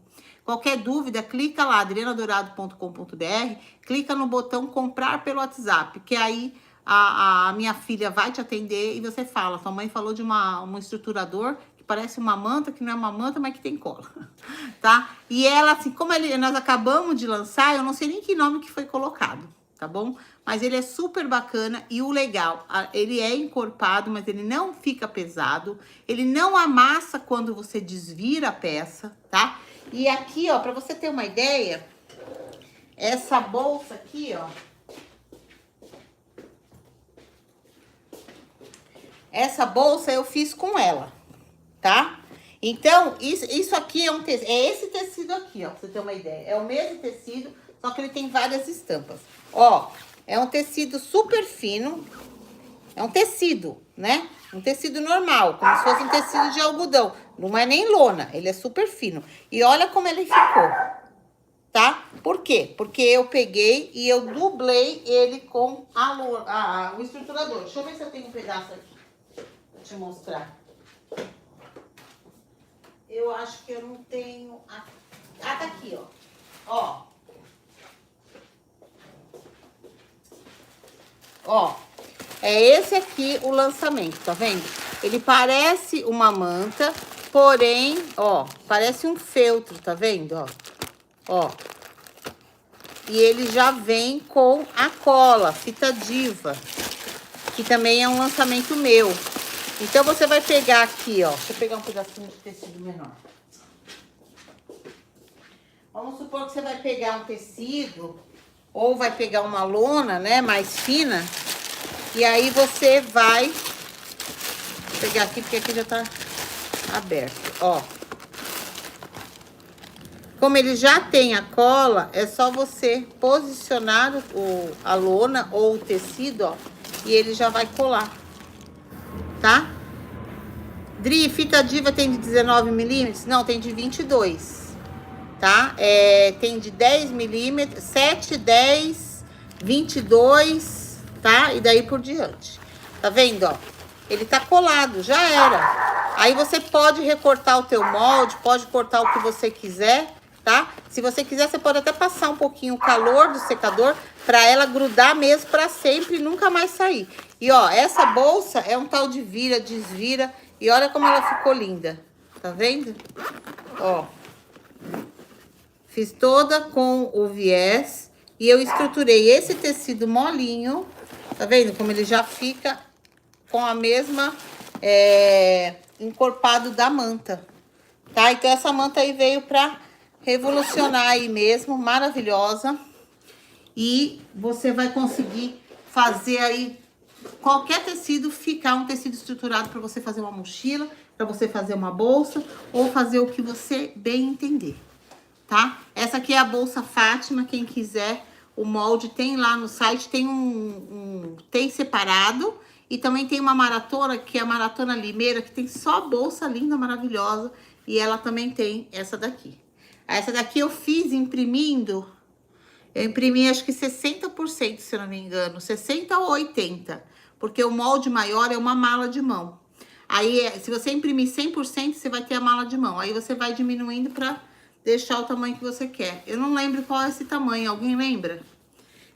Qualquer dúvida, clica lá, adrianadorado.com.br, clica no botão comprar pelo WhatsApp, que aí a minha filha vai te atender e você fala, sua mãe falou de um estruturador que parece uma manta, que não é uma manta, mas que tem cola, tá? E ela, assim, como nós acabamos de lançar, eu não sei nem que nome que foi colocado, tá bom? Mas ele é super bacana e o legal, ele é encorpado, mas ele não fica pesado, ele não amassa quando você desvira a peça, tá? E aqui, ó, pra você ter uma ideia, essa bolsa aqui, ó, essa bolsa eu fiz com ela, tá? Então, isso aqui é um tecido, é esse tecido aqui, ó, pra você ter uma ideia. É o mesmo tecido, só que ele tem várias estampas. Ó, é um tecido super fino, é um tecido, né? Um tecido normal, como se fosse um tecido de algodão. Não é nem lona, ele é super fino. E olha como ele ficou, tá? Por quê? Porque eu peguei e eu dublei ele com o estruturador. Deixa eu ver se eu tenho um pedaço aqui pra te mostrar. Eu acho que eu não tenho... Ah, tá aqui, ó. Ó. Ó. É esse aqui o lançamento, tá vendo? Ele parece uma manta, porém, ó, parece um feltro, tá vendo? Ó. Ó. E ele já vem com a cola, fita diva, que também é um lançamento meu. Então, você vai pegar aqui, ó. Deixa eu pegar um pedacinho de tecido menor. Vamos supor que você vai pegar um tecido, ou vai pegar uma lona, né, mais fina. E aí, você vai... Vou pegar aqui, porque aqui já tá aberto, ó. Como ele já tem a cola, é só você posicionar a lona ou o tecido, ó. E ele já vai colar. Tá? Dri, fita diva tem de 19 milímetros? Não, tem de 22, tá? Tem de 10 milímetros, 7, 10, 22, tá? E daí por diante. Tá vendo, ó? Ele tá colado, já era. Aí você pode recortar o teu molde, pode cortar o que você quiser, tá? Se você quiser, você pode até passar um pouquinho o calor do secador pra ela grudar mesmo pra sempre e nunca mais sair. E ó, essa bolsa é um tal de vira, desvira. E olha como ela ficou linda. Tá vendo? Ó. Fiz toda com o viés. E eu estruturei esse tecido molinho. Tá vendo como ele já fica com a mesma encorpado da manta. Tá? Então essa manta aí veio pra revolucionar aí mesmo. Maravilhosa. E você vai conseguir fazer aí qualquer tecido ficar um tecido estruturado para você fazer uma mochila, para você fazer uma bolsa ou fazer o que você bem entender, tá? Essa aqui é a bolsa Fátima, quem quiser, o molde tem lá no site, tem tem separado e também tem uma maratona, que é a Maratona Limeira, que tem só bolsa linda, maravilhosa, e ela também tem essa daqui. Essa daqui eu fiz imprimindo. Eu imprimi acho que 60%, se eu não me engano, 60 ou 80, porque o molde maior é uma mala de mão. Aí, se você imprimir 100%, você vai ter a mala de mão. Aí você vai diminuindo pra deixar o tamanho que você quer. Eu não lembro qual é esse tamanho, alguém lembra?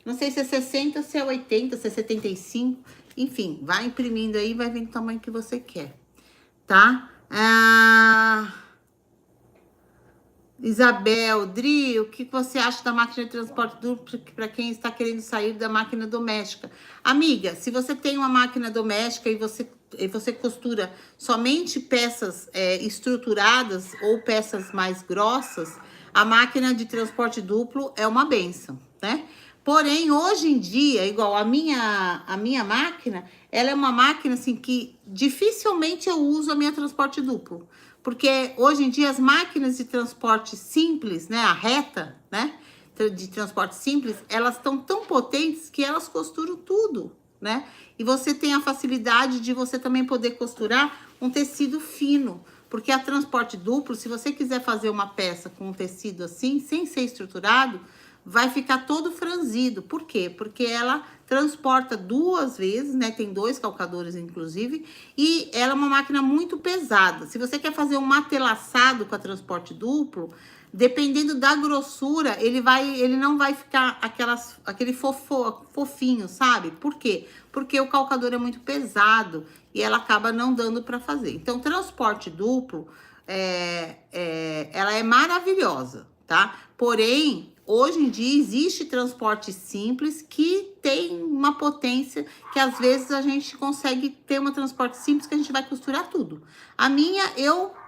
Não sei se é 60, se é 80, se é 75. Enfim, vai imprimindo aí, vai vendo o tamanho que você quer, tá? Isabel, Dri, o que você acha da máquina de transporte duplo para quem está querendo sair da máquina doméstica? Amiga, se você tem uma máquina doméstica e você costura somente peças estruturadas ou peças mais grossas, a máquina de transporte duplo é uma bênção, né? Porém, hoje em dia, igual a minha máquina, ela é uma máquina assim que dificilmente eu uso a minha transporte duplo. Porque hoje em dia as máquinas de transporte simples, né, a reta, né, de transporte simples, elas estão tão potentes que elas costuram tudo, né? E você tem a facilidade de você também poder costurar um tecido fino. Porque a transporte duplo, se você quiser fazer uma peça com um tecido assim, sem ser estruturado, vai ficar todo franzido. Por quê? Porque ela transporta 2 vezes, né? Tem 2 calcadores, inclusive. E ela é uma máquina muito pesada. Se você quer fazer um matelaçado com a transporte duplo, dependendo da grossura, ele não vai ficar aquele fofinho, sabe? Por quê? Porque o calcador é muito pesado e ela acaba não dando para fazer. Então, transporte duplo, ela é maravilhosa, tá? Porém, hoje em dia existe transporte simples que tem uma potência que às vezes a gente consegue ter uma transporte simples que a gente vai costurar tudo. A minha,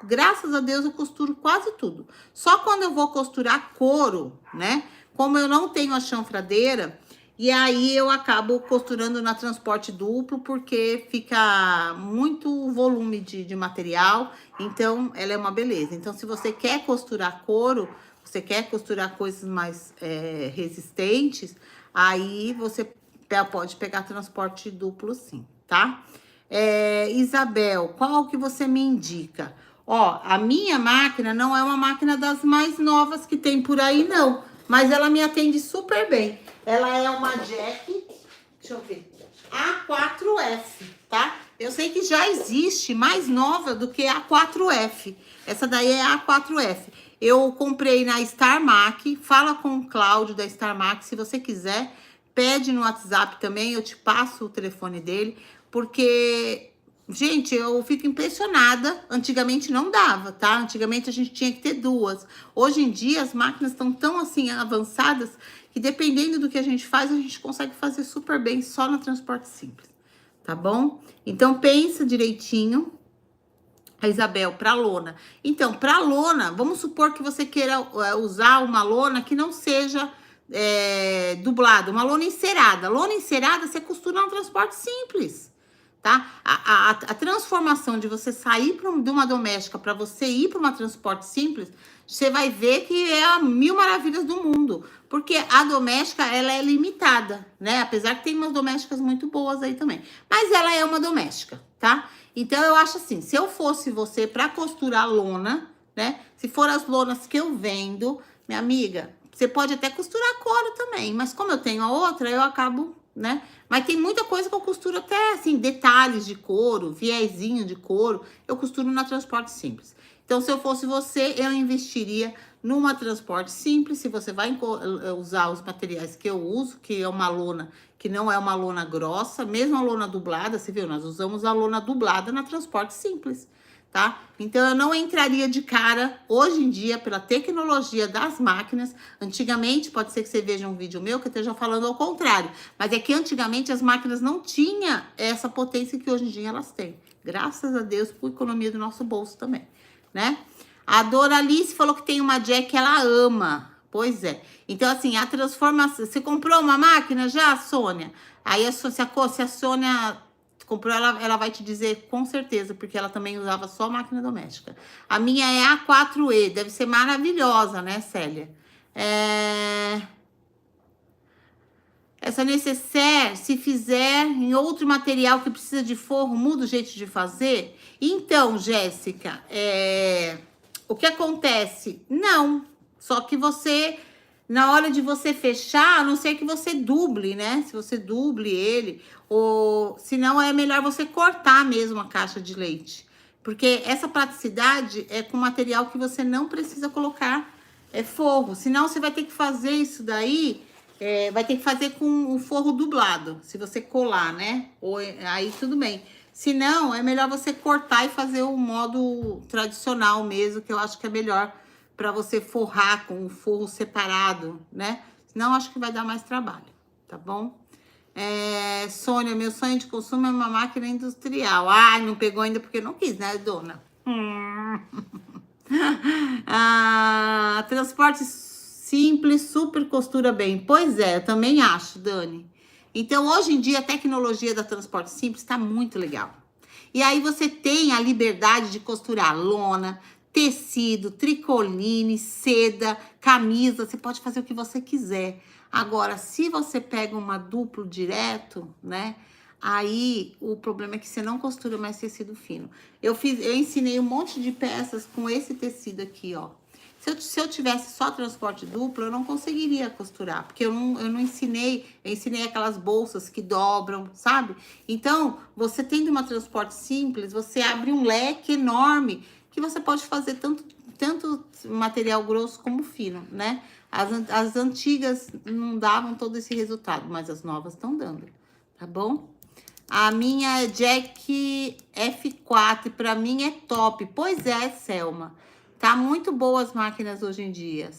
graças a Deus, eu costuro quase tudo. Só quando eu vou costurar couro, né? Como eu não tenho a chanfradeira E aí eu acabo costurando na transporte duplo, porque fica muito volume de material, então ela é uma beleza. Então, se você quer costurar couro, você quer costurar coisas mais resistentes, aí você pode pegar transporte duplo sim, tá? Isabel, qual que você me indica? Ó, a minha máquina não é uma máquina das mais novas que tem por aí, não. Mas ela me atende super bem. Ela é uma Jack, deixa eu ver, A4F, tá? Eu sei que já existe mais nova do que a A4F. Essa daí é a A4F. Eu comprei na Star Mac. Fala com o Cláudio da Star Mac, se você quiser. Pede no WhatsApp também, eu te passo o telefone dele. Porque, gente, eu fico impressionada. Antigamente não dava, tá? Antigamente a gente tinha que ter duas. Hoje em dia as máquinas estão tão assim avançadas que dependendo do que a gente faz, a gente consegue fazer super bem só no transporte simples, tá bom? Então pensa direitinho. A Isabel, para lona. Então, para lona, vamos supor que você queira usar uma lona que não seja dublada, uma lona encerada. Lona encerada você costura no transporte simples, tá? A transformação de você sair de uma doméstica para você ir para uma transporte simples, você vai ver que é a mil maravilhas do mundo. Porque a doméstica, ela é limitada, né? Apesar que tem umas domésticas muito boas aí também. Mas ela é uma doméstica, tá? Então, eu acho assim, se eu fosse você para costurar lona, né? Se for as lonas que eu vendo, minha amiga, você pode até costurar couro também. Mas como eu tenho a outra, eu acabo, né? Mas tem muita coisa que eu costuro até, assim, detalhes de couro, viezinho de couro. Eu costuro na transporte simples. Então, se eu fosse você, eu investiria numa transporte simples. Se você vai usar os materiais que eu uso, que é uma lona que não é uma lona grossa, mesmo a lona dublada, você viu? Nós usamos a lona dublada na transporte simples, tá? Então, eu não entraria de cara, hoje em dia, pela tecnologia das máquinas. Antigamente, pode ser que você veja um vídeo meu que eu esteja falando ao contrário, mas é que antigamente as máquinas não tinham essa potência que hoje em dia elas têm. Graças a Deus, por economia do nosso bolso também, né? A Doralice falou que tem uma Jack que ela ama. Pois é. Então, assim, a transformação... Você comprou uma máquina já, Sônia? Aí, se a Sônia comprou, ela vai te dizer com certeza, porque ela também usava só máquina doméstica. A minha é a 4E, deve ser maravilhosa, né, Célia? Essa necessaire, se fizer em outro material que precisa de forro, muda o jeito de fazer? Então, Jéssica, o que acontece? Não, só que você, na hora de você fechar, a não ser que você duble, né? Se você duble ele, ou senão é melhor você cortar mesmo a caixa de leite. Porque essa praticidade é com material que você não precisa colocar forro. Senão você vai ter que fazer isso daí, vai ter que fazer com o forro dublado, se você colar, né? Aí tudo bem. Se não, é melhor você cortar e fazer o modo tradicional mesmo, que eu acho que é melhor para você forrar com o forro separado, né? Senão, acho que vai dar mais trabalho, tá bom? Sônia, meu sonho de consumo é uma máquina industrial. Ai, não pegou ainda porque não quis, né, dona? Transporte simples, super costura bem. Pois é, eu também acho, Dani. Então, hoje em dia, a tecnologia da transporte simples está muito legal. E aí você tem a liberdade de costurar lona, tecido, tricoline, seda, camisa. Você pode fazer o que você quiser. Agora, se você pega uma duplo direto, né? Aí o problema é que você não costura mais tecido fino. Eu ensinei um monte de peças com esse tecido aqui, ó. Se eu tivesse só transporte duplo, eu não conseguiria costurar, porque eu não ensinei, eu ensinei aquelas bolsas que dobram, sabe? Então, você tendo uma transporte simples, você abre um leque enorme, que você pode fazer tanto material grosso como fino, né? As antigas não davam todo esse resultado, mas as novas estão dando, tá bom? A minha é Jack F4, pra mim é top. Pois é, Selma. Tá muito boas as máquinas hoje em dia.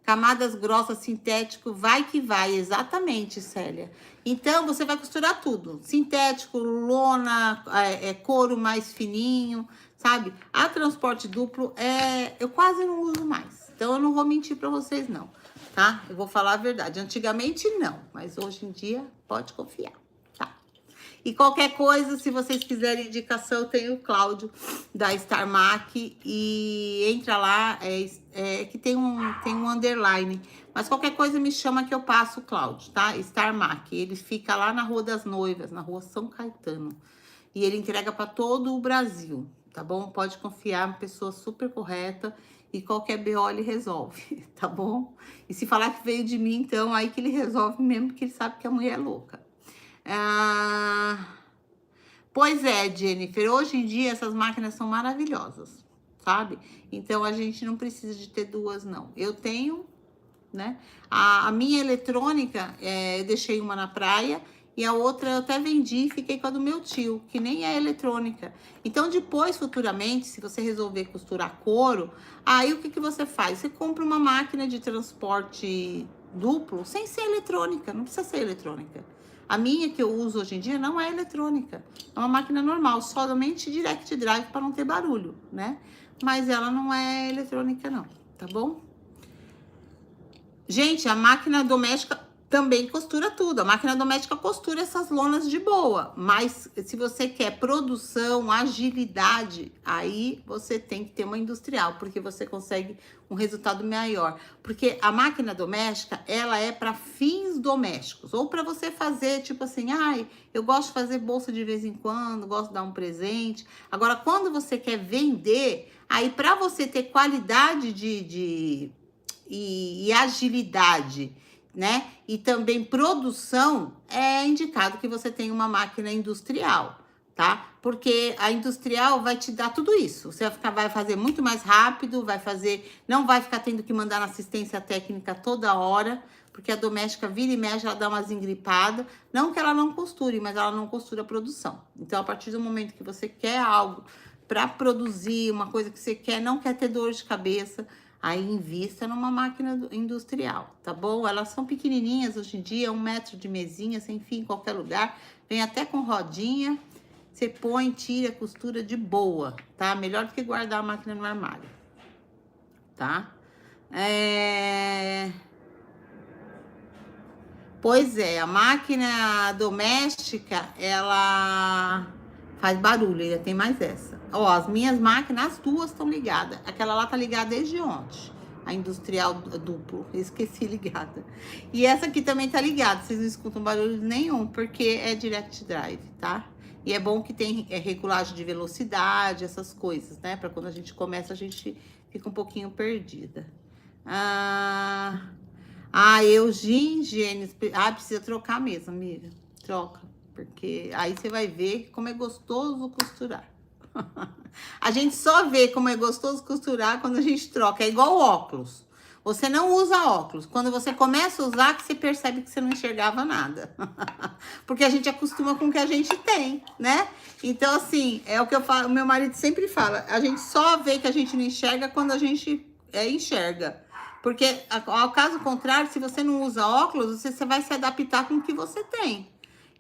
Camadas grossas, sintético, vai que vai. Exatamente, Célia. Então, você vai costurar tudo. Sintético, lona, couro mais fininho, sabe? A transporte duplo, eu quase não uso mais. Então, eu não vou mentir pra vocês, não. tá? Eu vou falar a verdade. Antigamente não, mas hoje em dia pode confiar, tá? E qualquer coisa, se vocês quiserem indicação, tem o Cláudio da Star Mac e entra lá, que tem um underline. Mas qualquer coisa me chama que eu passo o Cláudio, tá? Star Mac. Ele fica lá na Rua das Noivas, na Rua São Caetano. E ele entrega para todo o Brasil, tá bom? Pode confiar, uma pessoa super correta e qualquer BO ele resolve, tá bom? E se falar que veio de mim, então, aí que ele resolve mesmo, porque ele sabe que a mulher é louca. Pois é, Jennifer, hoje em dia essas máquinas são maravilhosas, sabe? Então a gente não precisa de ter duas, não. Eu tenho, né? A minha eletrônica, eu deixei uma na praia e a outra eu até vendi e fiquei com a do meu tio, que nem é eletrônica. Então, depois, futuramente, se você resolver costurar couro, aí o que que você faz? Você compra uma máquina de transporte duplo, sem ser eletrônica, não precisa ser eletrônica. A minha que eu uso hoje em dia não é eletrônica, é uma máquina normal, somente direct drive para não ter barulho, né? Mas ela não é eletrônica não, tá bom? Gente, a máquina doméstica também costura tudo. A máquina doméstica costura essas lonas de boa. Mas se você quer produção, agilidade, aí você tem que ter uma industrial, porque você consegue um resultado maior. Porque a máquina doméstica, ela é para fins domésticos. Ou para você fazer, tipo assim, ai, eu gosto de fazer bolsa de vez em quando, gosto de dar um presente. Agora, quando você quer vender, aí para você ter qualidade e agilidade, né? E também produção, é indicado que você tenha uma máquina industrial, tá? Porque a industrial vai te dar tudo isso. Você vai fazer muito mais rápido, não vai ficar tendo que mandar na assistência técnica toda hora, porque a doméstica vira e mexe, ela dá umas engripadas. Não que ela não costure, mas ela não costura a produção. Então, a partir do momento que você quer algo para produzir, uma coisa que você quer, não quer ter dor de cabeça, aí invista numa máquina industrial, tá bom? Elas são pequenininhas hoje em dia, 1 metro de mesinha, sem fim em qualquer lugar. Vem até com rodinha. Você põe, tira, costura de boa, tá? Melhor do que guardar a máquina no armário, tá? Pois é, a máquina doméstica, ela faz barulho, ainda tem mais essa. Ó, as minhas máquinas, as duas estão ligadas. Aquela lá tá ligada desde ontem. A industrial duplo, esqueci ligada. E essa aqui também tá ligada, vocês não escutam barulho nenhum, porque é direct drive, tá? E é bom que tem regulagem de velocidade, essas coisas, né? Pra quando a gente começa, a gente fica um pouquinho perdida. Gênesis. Precisa trocar mesmo, amiga. Troca. Porque aí você vai ver como é gostoso costurar. A gente só vê como é gostoso costurar quando a gente troca. É igual óculos. Você não usa óculos. Quando você começa a usar, que você percebe que você não enxergava nada. Porque a gente acostuma com o que a gente tem, né? Então, assim, é o que eu falo, o meu marido sempre fala. A gente só vê que a gente não enxerga quando a gente enxerga. Porque, ao caso contrário, se você não usa óculos, você vai se adaptar com o que você tem.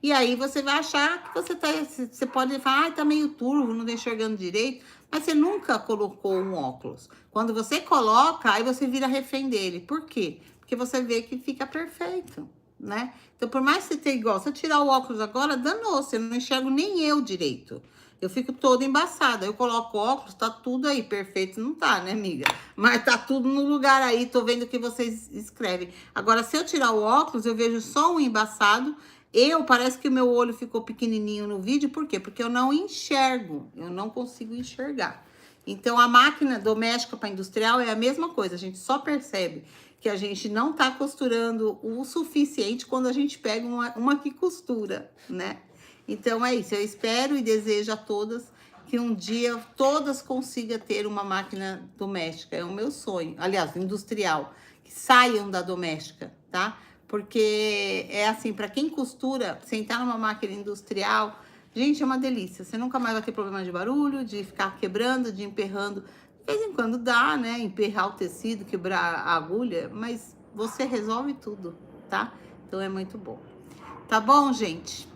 E aí você vai achar que você pode falar, tá meio turvo, não tá enxergando direito, mas você nunca colocou um óculos. Quando você coloca, aí você vira refém dele. Por quê? Porque você vê que fica perfeito, né? Então, por mais que você tenha igual, se eu tirar o óculos agora, danou-se, eu não enxergo nem eu direito. Eu fico toda embaçada. Eu coloco óculos, tá tudo aí. Perfeito não tá, né, amiga? Mas tá tudo no lugar aí. Tô vendo o que vocês escrevem. Agora, se eu tirar o óculos, eu vejo só um embaçado. Parece que o meu olho ficou pequenininho no vídeo. Por quê? Porque eu não enxergo. Eu não consigo enxergar. Então, a máquina doméstica para industrial é a mesma coisa. A gente só percebe que a gente não tá costurando o suficiente quando a gente pega uma que costura, né? Então, é isso. Eu espero e desejo a todas que um dia todas consigam ter uma máquina doméstica. É o meu sonho. Aliás, industrial. Que saiam da doméstica, tá? Porque é assim, para quem costura, sentar numa máquina industrial, gente, é uma delícia. Você nunca mais vai ter problema de barulho, de ficar quebrando, de emperrando. De vez em quando dá, né? Emperrar o tecido, quebrar a agulha, mas você resolve tudo, tá? Então é muito bom. Tá bom, gente?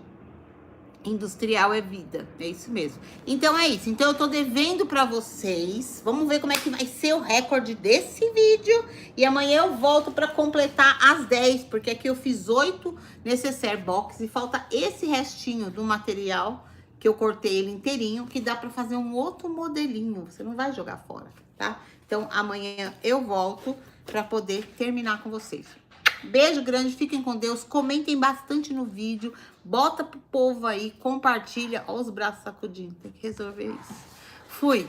Industrial é vida, é isso mesmo. Então é isso, então eu tô devendo pra vocês. Vamos ver como é que vai ser o recorde desse vídeo. E amanhã eu volto pra completar as 10, porque aqui eu fiz 8 necessaire box e falta esse restinho do material, que eu cortei ele inteirinho, que dá pra fazer um outro modelinho. Você não vai jogar fora, tá? Então amanhã eu volto pra poder terminar com vocês. Beijo grande, fiquem com Deus, comentem bastante no vídeo, bota pro povo aí, compartilha, ó os braços sacudindo, tem que resolver isso. Fui!